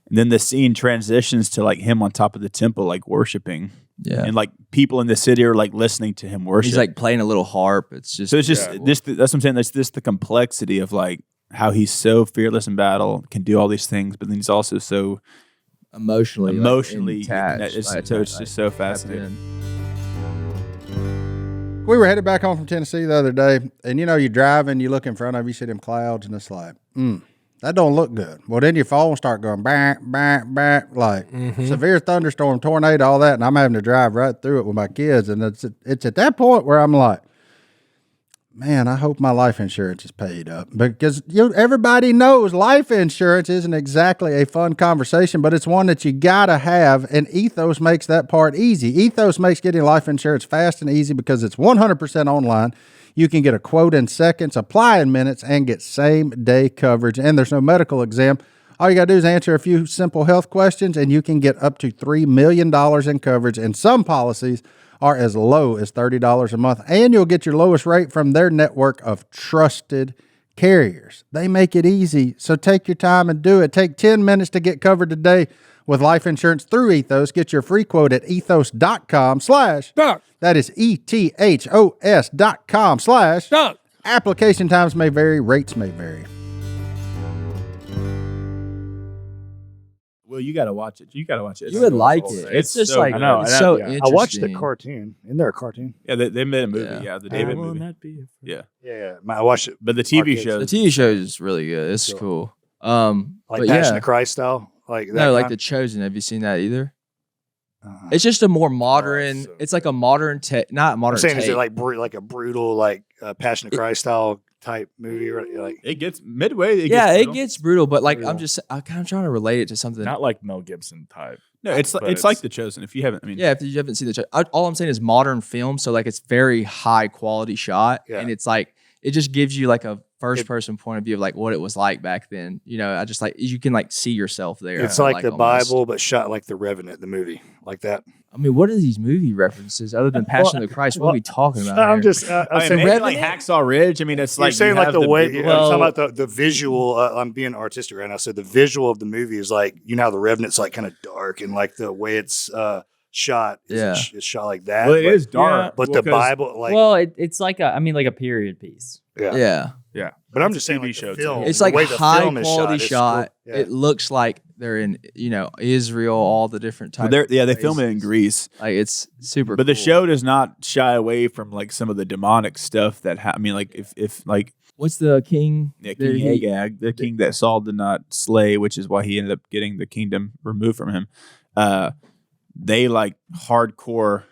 and then the scene transitions to like him on top of the temple, like worshiping. Yeah, and like people in the city are like listening to him worship. He's like playing a little harp. It's just this. That's what I'm saying. That's just the complexity of like how he's so fearless in battle, can do all these things, but then he's also so emotionally attached. It's just so fascinating. We were headed back home from Tennessee the other day, and you drive and you look in front of you, see them clouds, and it's like, that don't look good. Well, then your phone start going back, like severe thunderstorm, tornado, all that, and I'm having to drive right through it with my kids, and it's at that point where I'm like, man, I hope my life insurance is paid up, because everybody knows life insurance isn't exactly a fun conversation, but it's one that you gotta have, and Ethos makes that part easy. Ethos makes getting life insurance fast and easy because it's 100% online. You can get a quote in seconds, apply in minutes, and get same-day coverage, and there's no medical exam. All you got to do is answer a few simple health questions, and you can get up to $3 million in coverage, and some policies are as low as $30 a month, and you'll get your lowest rate from their network of trusted carriers. They make it easy, so take your time and do it. Take 10 minutes to get covered today with life insurance through Ethos. Get your free quote at ethos.com/ that is ETHOS.com/ application times may vary, rates may vary. Well, you got to watch it. You would like it. It's just so like, good. I know, it's so yeah. interesting. I watched the cartoon. Isn't there a cartoon? Yeah, they made a movie. Yeah, the David movie. Yeah. Yeah. I watched it. But the TV Arcades. show. The TV show is really good. It's cool. Like but Passion yeah. of Christ style. Like that No, like kind? The Chosen. Have you seen that either? It's just a more modern. so- It's like a modern not I'm modern. saying, is take. it like a brutal, like Passion of Christ style type movie? Right? Like, It gets midway. it gets brutal, but like I'm kind of trying to relate it to something. Not like Mel Gibson type. No, it's like The Chosen. If you haven't, Yeah, if you haven't seen all I'm saying is modern film. So like it's very high quality shot, and it's like it just gives you like a first person point of view of like what it was like back then. I just like you can like see yourself there. it's like the almost. Bible, but shot like The Revenant, the movie, like that. I mean, what are these movie references other than Passion of the Christ? What are we talking about? I'm here? just. I saying, mean, maybe like Hacksaw Ridge. I mean, it's you're like saying you like have the way. biblical- I'm talking about the visual. I'm being artistic right now. So the visual of the movie is like how The Revenant's like kind of dark, and like the way it's shot. It's shot like that. Well, it but, is dark. But Well, the 'cause- Bible, like it's like a period piece. Yeah. But I'm It's just a saying, TV like, show, the too. film, It's the like way the high film is quality is shot. cool. Yeah. It looks like they're in, Israel, all the different types. Well, of they film it in places. Greece. Like it's super. But the cool. show does not shy away from like some of the demonic stuff that I mean, like if like What's the king? King He- Agag, the king that Saul did not slay, which is why he ended up getting the kingdom removed from him. They like hardcore,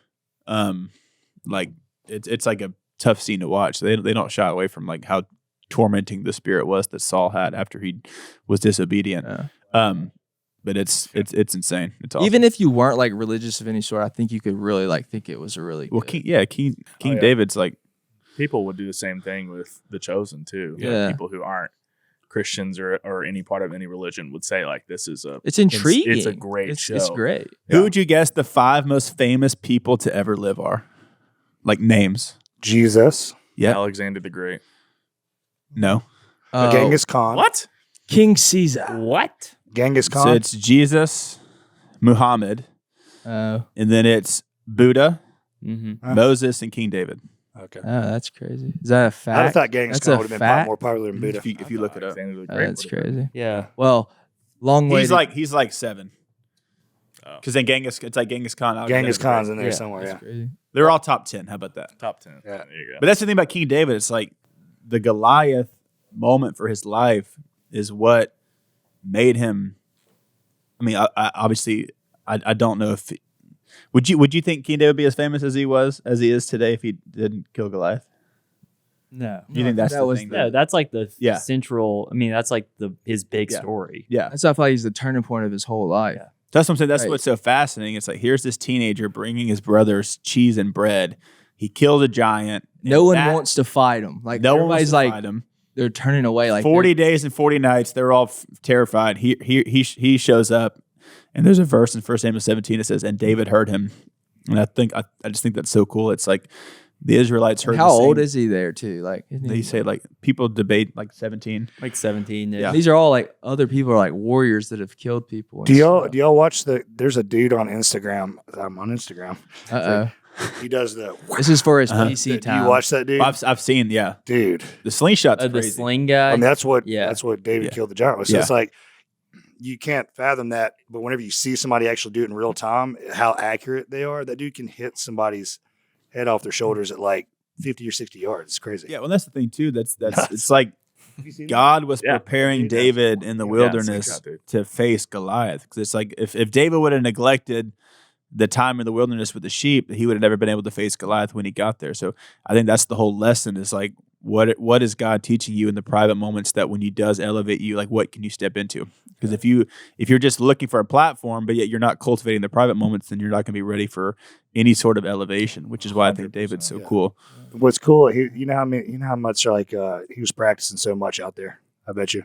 like it's like a tough scene to watch. They don't shy away from like how tormenting the spirit was that Saul had after he was disobedient. But it's insane. It's awesome. Even if you weren't like religious of any sort, I think you could really like think it was a really well, good. King yeah. David's like People would do the same thing with The Chosen too. Yeah. People who aren't Christians or any part of any religion would say like this is a It's intriguing. It's a great show. It's great. Who would you guess the 5 most famous people to ever live are? Like names. Jesus, Yeah. Alexander the Great. No. Genghis Khan. What? King Caesar. What? Genghis Khan. So it's Jesus, Muhammad, Oh, and then it's Buddha, Mm-hmm. Huh. Moses, and King David. okay. that's crazy. Is that a I'd fact? have thought Genghis That's Khan a would have been fact? more popular than Buddha. If you look it up. Alexander the Oh, Great that's would've been- crazy. Yeah. Well, long way. He's like 7. Oh. Because then it's like Genghis Khan. Genghis Alexander the Khan's Great. in there yeah, somewhere. that's Yeah. crazy. They're all top 10. How about that? Top 10. Yeah. There you go. But that's the thing about King David. It's like the Goliath moment for his life is what made him. I mean, I obviously, I don't know if would you think King David would be as famous as he is today if he didn't kill Goliath? No. You think that's that the was thing? No, that's like the Yeah. central. I mean, that's like his big Yeah. story. Yeah. That's why I feel like he's the turning point of his whole life. Yeah. That's what I'm saying. That's Right. what's so fascinating. It's like here's this teenager bringing his brothers cheese and bread. He killed a giant. No and one that- wants to fight him. Like No one wants everybody's to like fight him. they're turning away. Like 40 days and 40 nights. They're all terrified. He shows up, and there's a verse in 1 Samuel 17 that says, "And David heard him." And I just think that's so cool. It's like the Israelites heard. How the same- old is he there too? Like isn't They he- say like people debate like 17. Like 17. Yeah. these are all like other people are like warriors that have killed people. and Do y'all stuff. watch there's a dude on Instagram. I'm on Instagram. Uh-oh. He does the This is for his Uh-huh. PC do time. you watch that dude? I've seen Dude. the slingshot's The crazy. sling guy. I mean, that's what Yeah. David Yeah. killed the giant with. So Yeah. it's like you can't fathom that, but whenever you see somebody actually do it in real time, how accurate they are. That dude can hit somebody's head off their shoulders at like 50 or 60 yards. It's crazy. Yeah, well, that's the thing too. That's Nuts. it's like Have you seen God was Yeah. preparing Yeah. David in the Yeah, wilderness slingshot, dude. to face Goliath. Because it's like if David would have neglected the time in the wilderness with the sheep, he would have never been able to face Goliath when he got there. So I think that's the whole lesson is like what is God teaching you in the private moments that when he does elevate you, like what can you step into? Because if you're just looking for a platform, but yet you're not cultivating the private moments, then you're not going to be ready for any sort of elevation, which is why I think David's so 100%, yeah. cool. What's cool, you know how much like he was practicing so much out there. I bet you.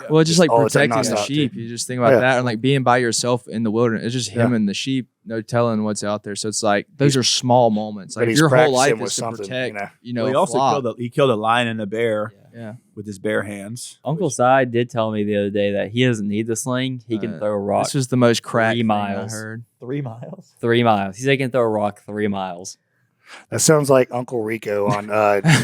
Well, it's just like all the time protecting the nonstop, sheep. dude. You just think about Yeah. that, and like being by yourself in the wilderness. It's just him Yeah. and the sheep. No telling what's out there. So it's like those are small moments. But Like he's your whole practicing life with is to something, protect. you Well, he a also flock. killed a lion and a bear Yeah. with his bare hands. Uncle Si did tell me the other day that he doesn't need the sling. He can throw a rock This was the most crack 3 thing miles. I heard. 3 miles. 3 miles. He said he can throw a rock 3 miles. That sounds like Uncle Rico on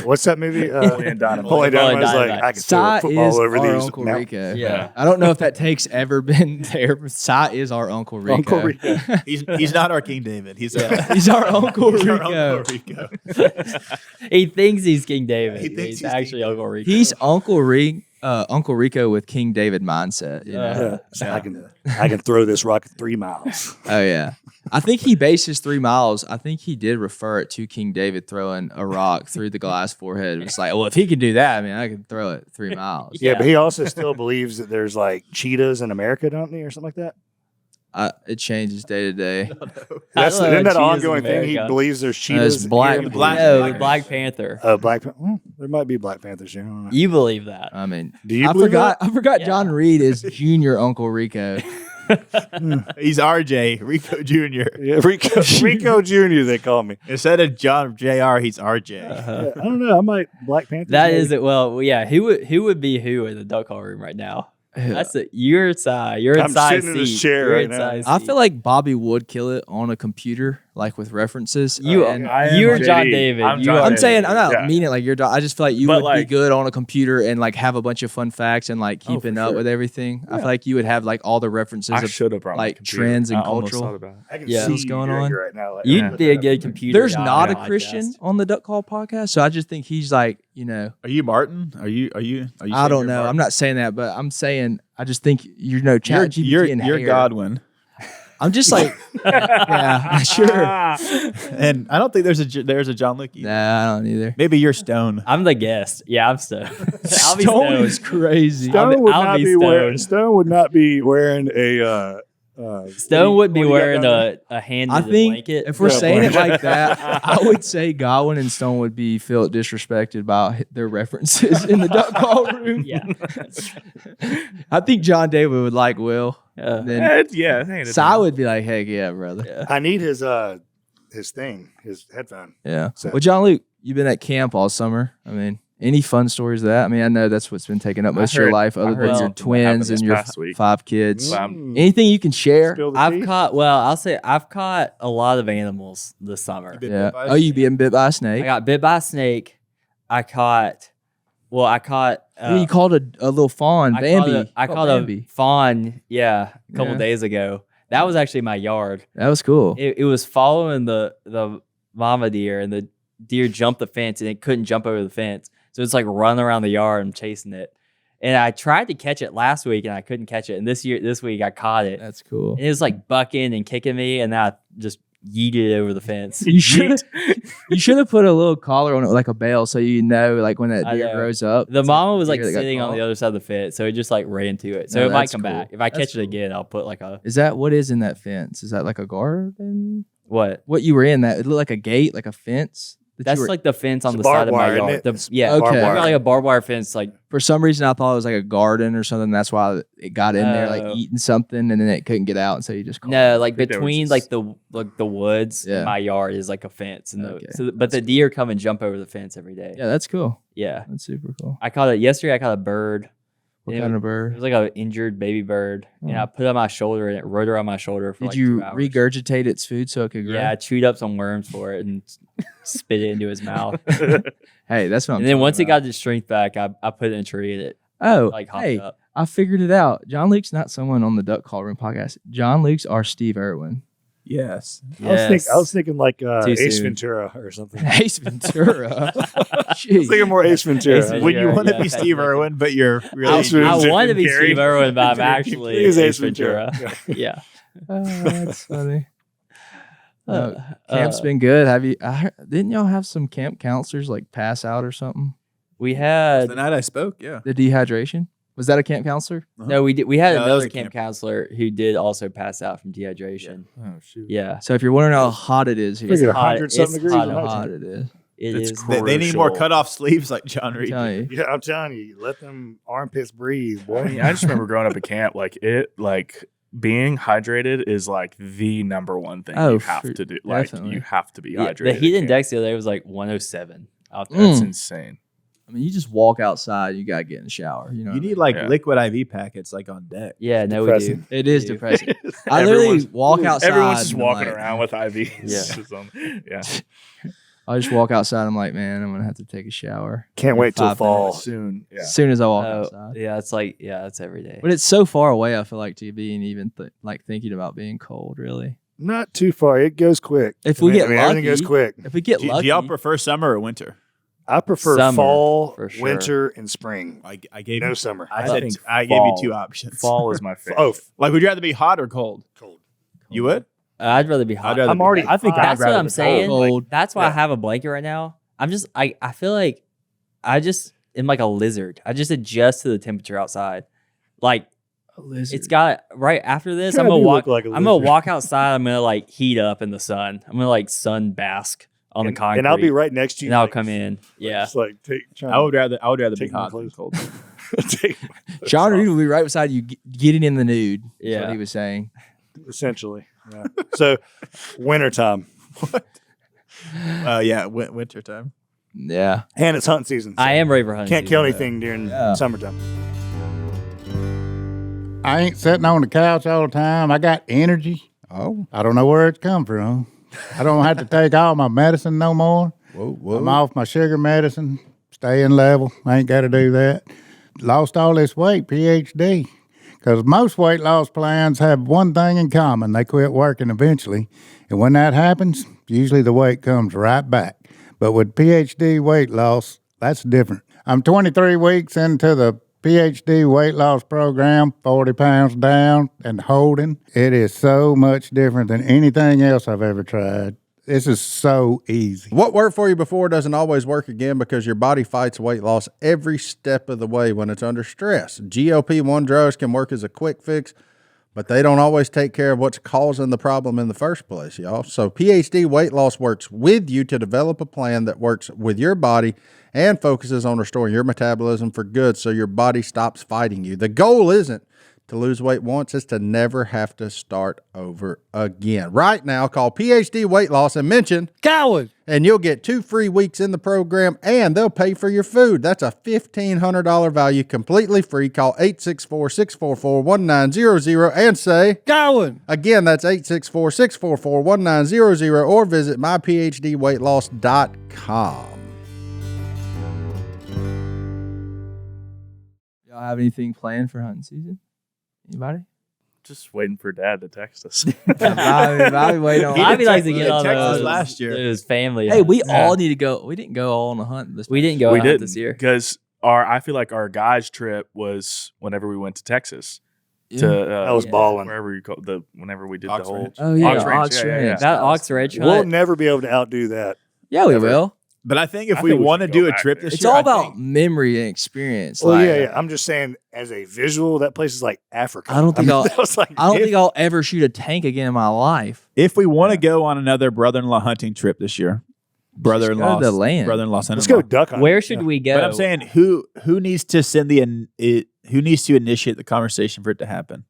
what's that movie? Napoleon Dynamite. Napoleon Dynamite was like, Dynamite. I can throw a Si football is over our these. Uncle now. Rico. Yeah. I don't know if that take's ever been there, but Si is our Uncle Rico. Uncle Rico. He's not our King David. He's He's our Uncle he's Rico. our Uncle Rico. He thinks he's King David. He thinks He's he's actually King Uncle Rico. He's Uncle Rico with King David mindset. You know? Yeah. So I can throw this rock 3 miles. Oh yeah. I think he based his 3 miles. I think he did refer it to King David throwing a rock through the Goliath's forehead. It's like, well, if he can do that, I mean, I can throw it 3 miles. Yeah, but he also still believes that there's like cheetahs in America, don't he, or something like that? It changes day to day. That's I don't know, isn't that an cheetahs in ongoing thing? He America. believes there's cheetahs. it's black- here in black- No, Black Panther. Black. There might be Black Panthers here. I don't know. You believe that? I mean, Do you I believe forgot. I forgot. Yeah. John Reed is Junior Uncle Rico. He's RJ, Rico Jr. Yeah, Rico Jr. They call me. Instead of John Jr., he's RJ. Yeah, I don't know. I might Black Panthers. That maybe. is it. Well, yeah. Who would be who in the duck call room right now? That's it. You're inside. You're I'm inside sitting in this seat. chair You're right now. inside I seat. feel like Bobby would kill it on a computer. like with references. You and you're John JD. David. I'm You John are- I'm David. saying I'm not Yeah. meaning it like you're. I just feel like you But, would be like- good on a computer and like have a bunch of fun facts and like Oh, keeping for up sure. with everything. I feel like you would have like all the references I of should have brought my like computer. trends and I almost cultural. thought about it. I can Yeah. see What's going you're on? right now. Like, You'd be a good computer. There's guy not on a podcast. Christian on the Duck Call podcast, so I just think he's like, Are you Martin? Are you? I saying don't you're know. I'm Martin? not saying that, but I'm saying I just think chat You're GPT and you're hair. Godwin, I'm just like, yeah, sure. and I don't think there's a John Luke either. Nah, I don't either. Maybe you're Stone. I'm the guest. Yeah, I'm stoned. I'll be Stone stoned. is crazy. I'll be Stone would not be wearing a. Stone would be what do you got wearing down a hand I in the think blanket. if we're Yeah, saying it blanket. like that, I would say Godwin and Stone would be felt disrespected by their references in the Duck Call room. Yeah. I think John David would like Will. Uh, Then Yeah, hey, it's- Si would be like, heck yeah, brother. yeah. I need his thing, his headphone. Yeah. So- Well, John Luke, you've been at camp all summer. I mean, any fun stories of that? I mean, I know that's what's been taking up I most of your heard- life, I other heard than your something that happened twins and this your past week. 5 kids. Wow. Anything you can share? Spill the I've tea? caught. Well, I'll say I've caught a lot of animals this summer. been Yeah. bit by a Oh, you snake? being bit by a I snake? got bit by a snake. I caught. Well, I caught. Yeah, you called a little fawn, I Bambi. caught Called a Bambi. fawn. Yeah, a couple Yeah. days ago. That was actually my yard. That was cool. It was following the mama deer, and the deer jumped the fence, and it couldn't jump over the fence. So it's like running around the yard and chasing it. And I tried to catch it last week, and I couldn't catch it. And this week I caught it. That's cool. And it was like bucking and kicking me, and then I just yeeted it over the fence. You should have put a little collar on it, like a bell, so you know, like when that I deer know. grows up. The it's mama was like deer that got sitting on the caught. other side of the fence, so it just like ran to it. So No, it might that's come cool. back. If I That's catch it again, I'll put like a Is that what is in that fence? Is that like a garden? what? What you were in that? It looked like a gate, like a fence. that you That's were- like the fence on It's the side barbed of my wire, isn't yard. it? The- It's yeah, barbed I've wire. got like a barbed wire fence. Like for some reason I thought it was like a garden or something. That's why it got in there, like Oh. eating something, and then it couldn't get out, and so you just called no, it. like think there was between this- like the woods Yeah. and my yard is like a fence, and Okay. but the deer come and jump over the fence every day. Yeah, that's cool. Yeah. That's super cool. I caught it yesterday. I caught a bird. What Yeah, kind of It bird? was like an injured baby bird, and Oh. I put it on my shoulder, and it rode around my shoulder for Did like you 2 hours. regurgitate its food so it could grow? Yeah, I chewed up some worms for it and spit it into his mouth. Hey, that's what I'm And then talking once it about. got its strength back, I put it in a tree and it Oh, like hopped hey, up. I figured it out. John Luke's not someone on the Duck Call Room podcast. John Luke's our Steve Irwin. Yes. I was thinking like Ace soon. Ventura or something. Ace Ventura. I was Jeez. thinking more Ace Ventura. Ace When you Ventura, want to yeah, be Steve technically. Irwin, but you're really Ace I Ventura. want to be Gary. Steve Irwin, but I'm actually He is Ace Ventura. Yeah. Yeah. Oh, that's funny. Camp's Uh, been good. Have you? Didn't y'all have some camp counselors like pass out or something? We the had night I spoke. Yeah. The dehydration, was that a camp counselor? no, we did. We had Yeah, that was another a camp camp. counselor who did also pass out from dehydration. Oh shoot. Yeah, So if you're wondering how hot it is here, Figured It's hot. 100 something It's degrees. hot at how and night. hot it is. it It's is. cool. They need more Crucial. cutoff sleeves like John I'm Reed. telling you. Yeah, I'm telling you, let them armpits breathe, boy. I mean, I just remember growing up at camp, like being hydrated is like the number one thing Oh, you have for- to do. Like definitely. you have to be Yeah, hydrated. the heat at camp. index the other day was like 107 out there. That's Mm. insane. I mean, you just walk outside, you gotta get in the shower. You know, You what I need mean? like Yeah. liquid IV packets like on deck. Yeah, no, Depressing. It is do. depressing. I literally Everyone's- walk outside. Everyone's just and I'm walking like- around with IVs. Yeah. Just yeah. I just walk outside. I'm like, man, I'm gonna have to take a shower. Can't wait till 5 fall. minutes. Soon. Yeah. As soon as I walk Oh, outside. yeah, it's like it's every day. But it's so far away. I feel like to being even like thinking about being cold. Really, Not too far. It goes quick. If we get everything goes lucky- quick. if we get Do lucky, y'all prefer summer or winter? I prefer Summer, fall, for sure. winter, and spring. I gave No you. summer. I I said think I gave you fall. 2 options. Fall is my favorite. Oh, Like, would you rather be hot or cold? cold. You would? I'd rather be hot. I'd rather I'm be already. hot. I think That's I'd rather what I'm be saying. cold. Cold. That's why I Yeah. have a blanket right now. I'm just I feel like I just am like a lizard. I just adjust to the temperature outside. Like a lizard. it's got right after this. Kinda I'm gonna do walk. look like a I'm gonna lizard. walk outside. I'm gonna like heat up in the sun. I'm gonna like sun bask on the concrete. And I'll be right next to you. And I'll like, come in. Yeah. Just like trying I would rather be Take my hot than clothes. cold. take my clothes John off, Reed will be right beside you, getting in the nude. That's Yeah. what he was saying. essentially. Yeah. So, wintertime. Yeah, winter time. Yeah, And it's hunting season. so I am ready for hunting. Can't kill season. anything during Yeah. summertime. I ain't sitting on the couch all the time. I got energy. Oh, I don't know where it's come from. I don't have to take all my medicine no more. I'm off my sugar medicine, staying level. I ain't got to do that. Lost all this weight, PhD. Because most weight loss plans have one thing in common. They quit working eventually. And when that happens, usually the weight comes right back. But with PhD weight loss, that's different. I'm 23 weeks into the PhD weight loss program, 40 pounds down and holding. It is so much different than anything else I've ever tried. This is so easy. What worked for you before doesn't always work again because your body fights weight loss every step of the way when it's under stress. GLP-1 drugs can work as a quick fix, but they don't always take care of what's causing the problem in the first place, y'all. So PhD Weight Loss works with you to develop a plan that works with your body and focuses on restoring your metabolism for good so your body stops fighting you. The goal isn't to lose weight once, it's to never have to start over again. Right now, call PhD Weight Loss and mention Coward, and you'll get 2 free weeks in the program, and they'll pay for your food. That's a $1,500 value, completely free. Call 864-644-1900 and say, Coward. Again, that's 864-644-1900 or visit myphdweightloss.com. Y'all have anything planned for hunting season? Anybody? Just waiting for Dad to text us. Bobby waiting on. Bobby likes to He get did on text us those last year. His family. Hey, we hunts. all need to go. We didn't go all on a hunt this. We didn't go We out did this year. because I feel like our guys trip was whenever we went to Texas. Yeah. To That was balling. wherever you call whenever we did Ox the whole Ranch. Oh yeah, Ox Ranch, Ox yeah, yeah, Ranch. yeah. That Ox Ridge We'll hunt. never be able to outdo that. Yeah, we Ever. will. But I think if I we think we want to should do go a back trip there. this It's year, all I about think- memory and experience. Well, like, yeah. I'm just saying, as a visual, that place is like Africa. I don't think I'll- that was like, I don't think I'll ever shoot a tank again in my life. if we want to go on another brother-in-law hunting trip this year, brother-in-law, to the land. brother-in-law, let's son-in-law. go duck hunting. Where should we go? But I'm saying, who needs to send who needs to initiate the conversation for it to happen?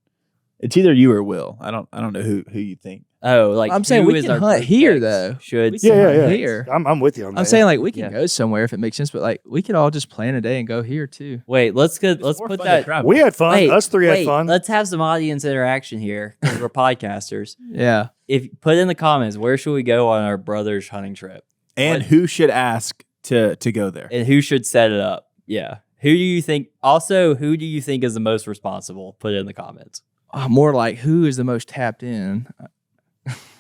It's either you or Will. I don't know who you think. Oh, like I'm saying who we is can our hunt first here, next? though. Should We can Yeah, hunt yeah. here. I'm with you on that. I'm saying like we can Yeah. go somewhere if it makes sense, but like we could all just plan a day and go here too. wait. Let's More put fun to that. travel. we had fun. Wait, Us three wait, had fun. Let's have some audience interaction here because we're podcasters. Yeah. If put in the comments where should we go on our brother's hunting trip and who should ask to go there. and who should set it up? Yeah. Who do you think? Also, who do you think is the most responsible? Put it in the comments. More like who is the most tapped in.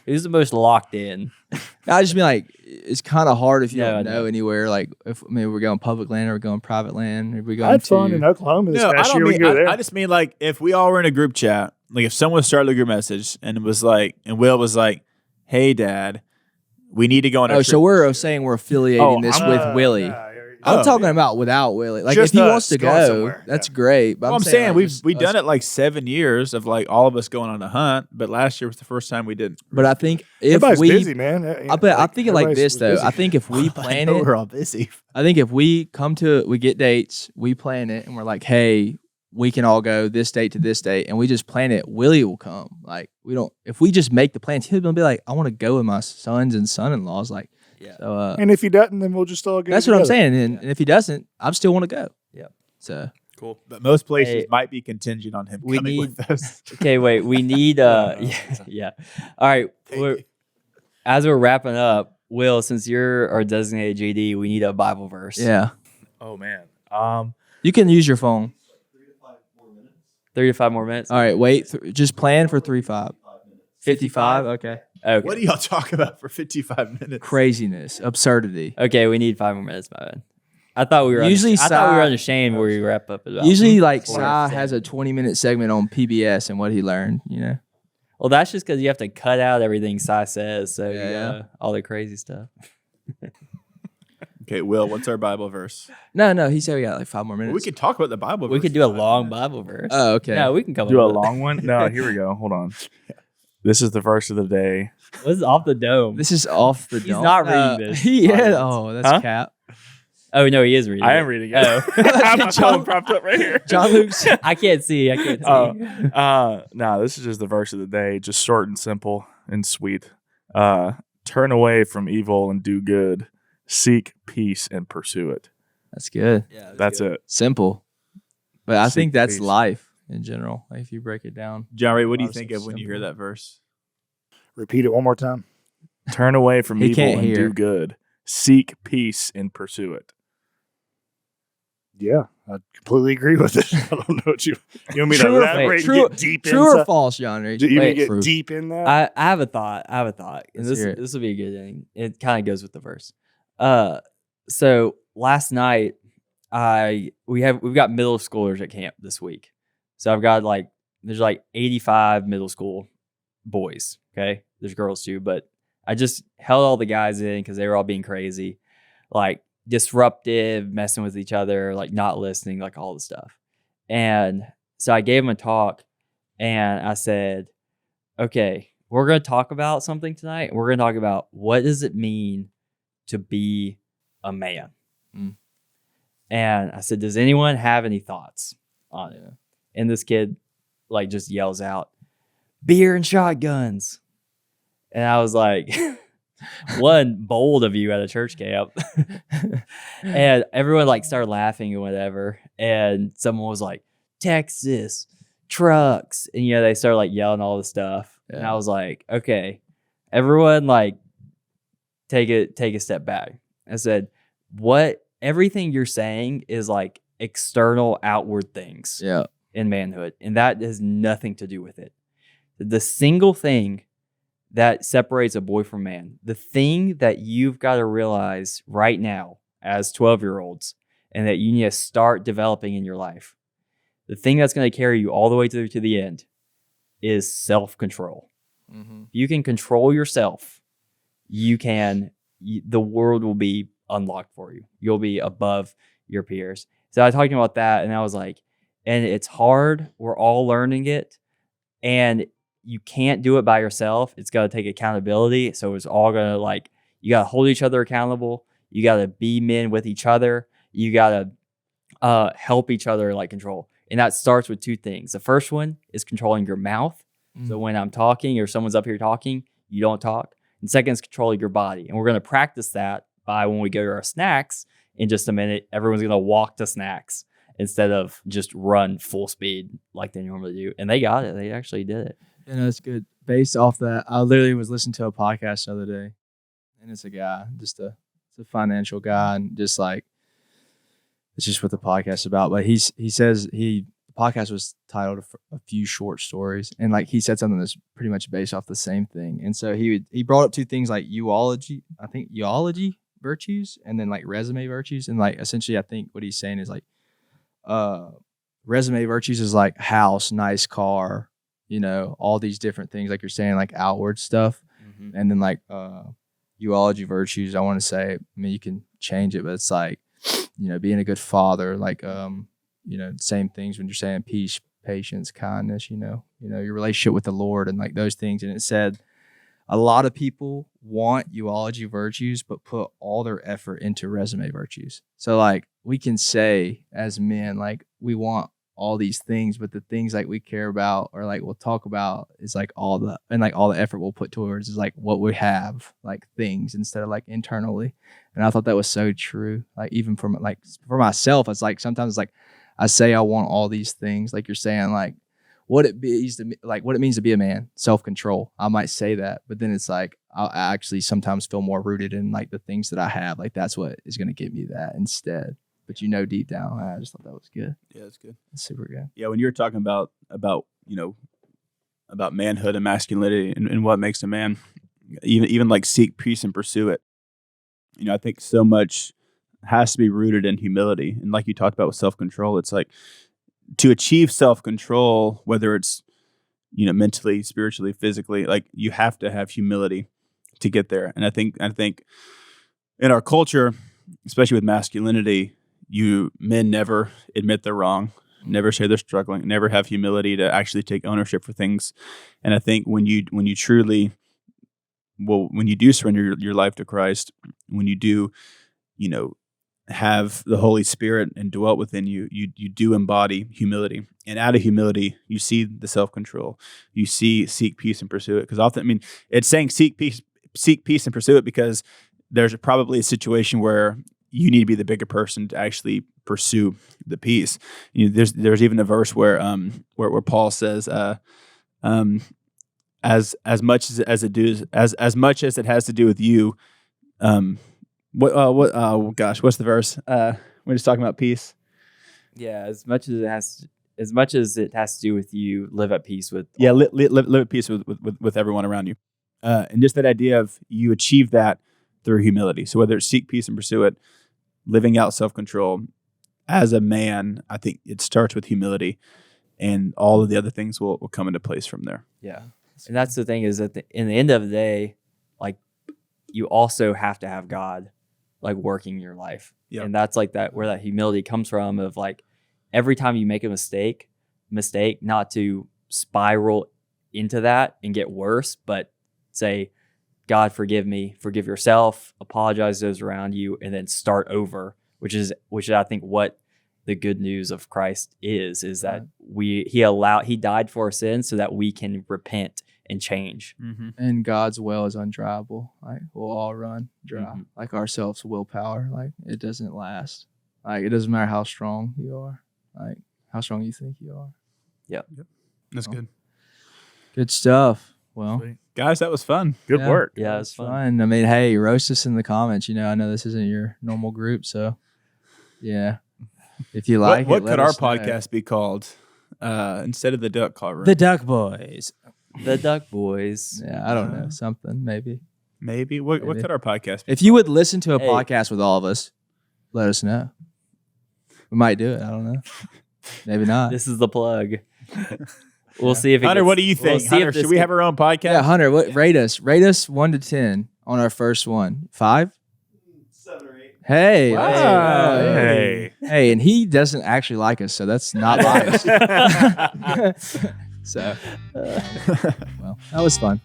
Who's the most locked in? I just mean like it's kind of hard if you No, don't I know know. anywhere. Like if maybe we're going public land or we're going private land, or we I going had fun to in Oklahoma this No, I past don't year. We mean. can go there. I just mean like if we all were in a group chat, like if someone started a group message and it was like, and Will was like, "Hey, Dad, we need to go on a Oh, trip." so we're saying we're affiliating this with Willie. yeah, I'm Oh, talking about without Willie. Like Just if he us wants to going go, somewhere, that's yeah. great. But Well, I'm saying like, we've just done us- it like 7 years of like all of us going on a hunt, but last year was the first time we didn't. But I think if Everybody's we, busy, man. I think it like this though. I think if we I plan know it, we're all busy. I think if we come to it, we get dates, we plan it, and we're like, hey, we can all go this date to this date, and we just plan it. Willie will come. Like we don't. If we just make the plans, he'll be like, I want to go with my sons and son-in-laws. Like, Yeah. So and if he doesn't, then we'll just all go. that's what I'm together. saying. And if he doesn't, I still want to go. Yeah. So Cool. But most places Hey, might be contingent on him we coming need- with us. Okay, wait. We need. Yeah. All right. As we're wrapping up, Will, since you're our designated GD, we need a Bible verse. yeah, Oh man. you can use your phone. 3 to 5 more minutes. All right, wait. Just plan for 3-5. 55. Okay. Okay. What do y'all talk about for 55 minutes? Craziness, absurdity. Okay, we need 5 more minutes, my bad. I thought we were Usually I thought we were Si- unashamed where we wrap up. About Usually, like Or- Sai has a 20-minute segment on PBS and what he learned. You know. Well, that's just because you have to cut out everything Si says, so Yeah. all the crazy stuff. Okay, Will, what's our Bible verse? No. He said we got like 5 more minutes. Well, we could talk about the Bible verse. We could for do a 5 long minutes. Bible verse. Oh, okay. No, we can come Do a up with it. long one? No, here we go. Hold on. This is the verse of the day. This is off the dome. This is off the He's dome. not reading this. Yeah. Oh, that's Huh? cap. Oh no, he is reading. I it. am reading it. Oh. I have my phone propped up right here. John Luke's. I can't see. I can't see. No, this is just the verse of the day, just short and simple and sweet. Turn away from evil and do good. Seek peace and pursue it. That's good. Yeah, That's it. Simple. But I Seek think that's peace. life in general. Like if you break it down. John Ray, what do you Ours think is of when you hear simple. that verse? Repeat it one more time. Turn away from He evil can't and hear. do good. Seek peace and pursue it. Yeah, I completely agree with it. I don't know what you want me to True or- elaborate true- and get deep True into. or false, John? Do you mean Wait, get true. deep in that? I have a thought. And Let's this hear it. this will be a good thing. It kind of goes with the verse. So last night we've got middle schoolers at camp this week. So I've got there's 85 middle school boys. Okay, there's girls too, but I just held all the guys in because they were all being crazy, disruptive, messing with each other, not listening, all the stuff. And so I gave them a talk, and I said, okay, we're going to talk about something tonight. We're going to talk about what does it mean to be a man. Mm. And I said, does anyone have any thoughts on it? And this kid just yells out, beer and shotguns. And I was like, one, bold of you at a church camp. And everyone started laughing and whatever. And someone was like, Texas, trucks. And they started yelling all this stuff. And I was like, okay, everyone take a step back. I said, everything you're saying is external outward things in manhood. And that has nothing to do with it. The single thing that separates a boy from man, the thing that you've got to realize right now as 12-year-olds and that you need to start developing in your life, the thing that's going to carry you all the way to the end is self-control. Mm-hmm. If you can control yourself, the world will be unlocked for you. You'll be above your peers. So I was talking about that, and I was like, and it's hard. We're all learning it. And you can't do it by yourself. It's got to take accountability. So it's all going to you got to hold each other accountable. You got to be men with each other. You got to help each other control. And that starts with two things. The first one is controlling your mouth. So when I'm talking or someone's up here talking, you don't talk. And second is controlling your body. And we're going to practice that by when we go to our snacks in just a minute, everyone's going to walk to snacks instead of just run full speed like they normally do. And they got it. They actually did it. And that's good. Based off that, I literally was listening to a podcast the other day, and it's a guy, it's a financial guy, and it's just what the podcast is about. But he says the podcast was titled A Few Short Stories, and he said something that's pretty much based off the same thing. And so he brought up two things euology virtues, and then resume virtues, and essentially I think what he's saying is resume virtues is house, nice car, all these different things, you're saying, outward stuff. Mm-hmm. And then eulogy virtues, I want to say, you can change it, but it's being a good father, same things when you're saying peace, patience, kindness, your relationship with the Lord and those things. And it said a lot of people want eulogy virtues, but put all their effort into resume virtues. So we can say as men, we want all these things, but the things we care about or we'll talk about is all the effort we'll put towards is what we have, things instead of internally. And I thought that was so true. Even from for myself, it's sometimes I say I want all these things, you're saying, what it means to be a man, self-control. I might say that, but then it's I actually sometimes feel more rooted in the things that I have. That's what is going to get me that instead. But deep down, I just thought that was good. Yeah, that's good. That's super good. Yeah, when you're talking about manhood and masculinity and what makes a man, even seek peace and pursue it. I think so much has to be rooted in humility. And like you talked about with self-control, it's to achieve self-control, whether it's, mentally, spiritually, physically, you have to have humility to get there. And I think in our culture, especially with masculinity, men never admit they're wrong, never say they're struggling, never have humility to actually take ownership for things. And I think when you do surrender your life to Christ, when you do, have the Holy Spirit and dwell within you, you do embody humility. And out of humility, you see the self-control. You seek peace and pursue it. Because often, it's saying seek peace and pursue it because there's probably a situation where you need to be the bigger person to actually pursue the peace. There's even a verse where Paul says, as much as it has to do with you. What's the verse? We're just talking about peace. Yeah, as much as it has to do with you, live at peace with. Yeah, live at peace with everyone around you, and just that idea of you achieve that through humility. So whether it's seek peace and pursue it, living out self-control as a man, I think it starts with humility, and all of the other things will come into place from there. Yeah, and that's the thing is that in the end of the day, like you also have to have God, like working your life, and that's like that where that humility comes from of like every time you make a mistake, not to spiral into that and get worse, but say, God, forgive me, forgive yourself, apologize to those around you, and then start over, which is I think what the good news of Christ is that he died for our sins so that we can repent and change. Mm-hmm. And God's well is undryable. Like we'll all run dry. Mhm. Like our self's willpower. Like it doesn't last. Like it doesn't matter how strong you are. Like how strong you think you are. That's good. Good stuff. Well, Sweet. Guys, that was fun. Good yeah. work. Yeah, it's it's fun. fun. I mean, hey, roast us in the comments. I know this isn't your normal group, so yeah. If you like What it, could let our us know. podcast be called instead of the Duck Call Room? The Duck Boys. The Duck Boys. Yeah, I don't know. Something maybe. Maybe. What Maybe. could our podcast be? If you would listen to a Hey. podcast with all of us, let us know. We might do it. I don't know. Maybe not. This is the plug. We'll see if it Hunter, gets- what do you we'll think? see if Hunter, this should we get- have our own podcast? Yeah, Hunter, rate us. Rate us 1 to 10 on our first one. 5? 7 or 8. Hey. Wow. Hey. Hey, and he doesn't actually like us, so that's not biased. So, well, that was fun.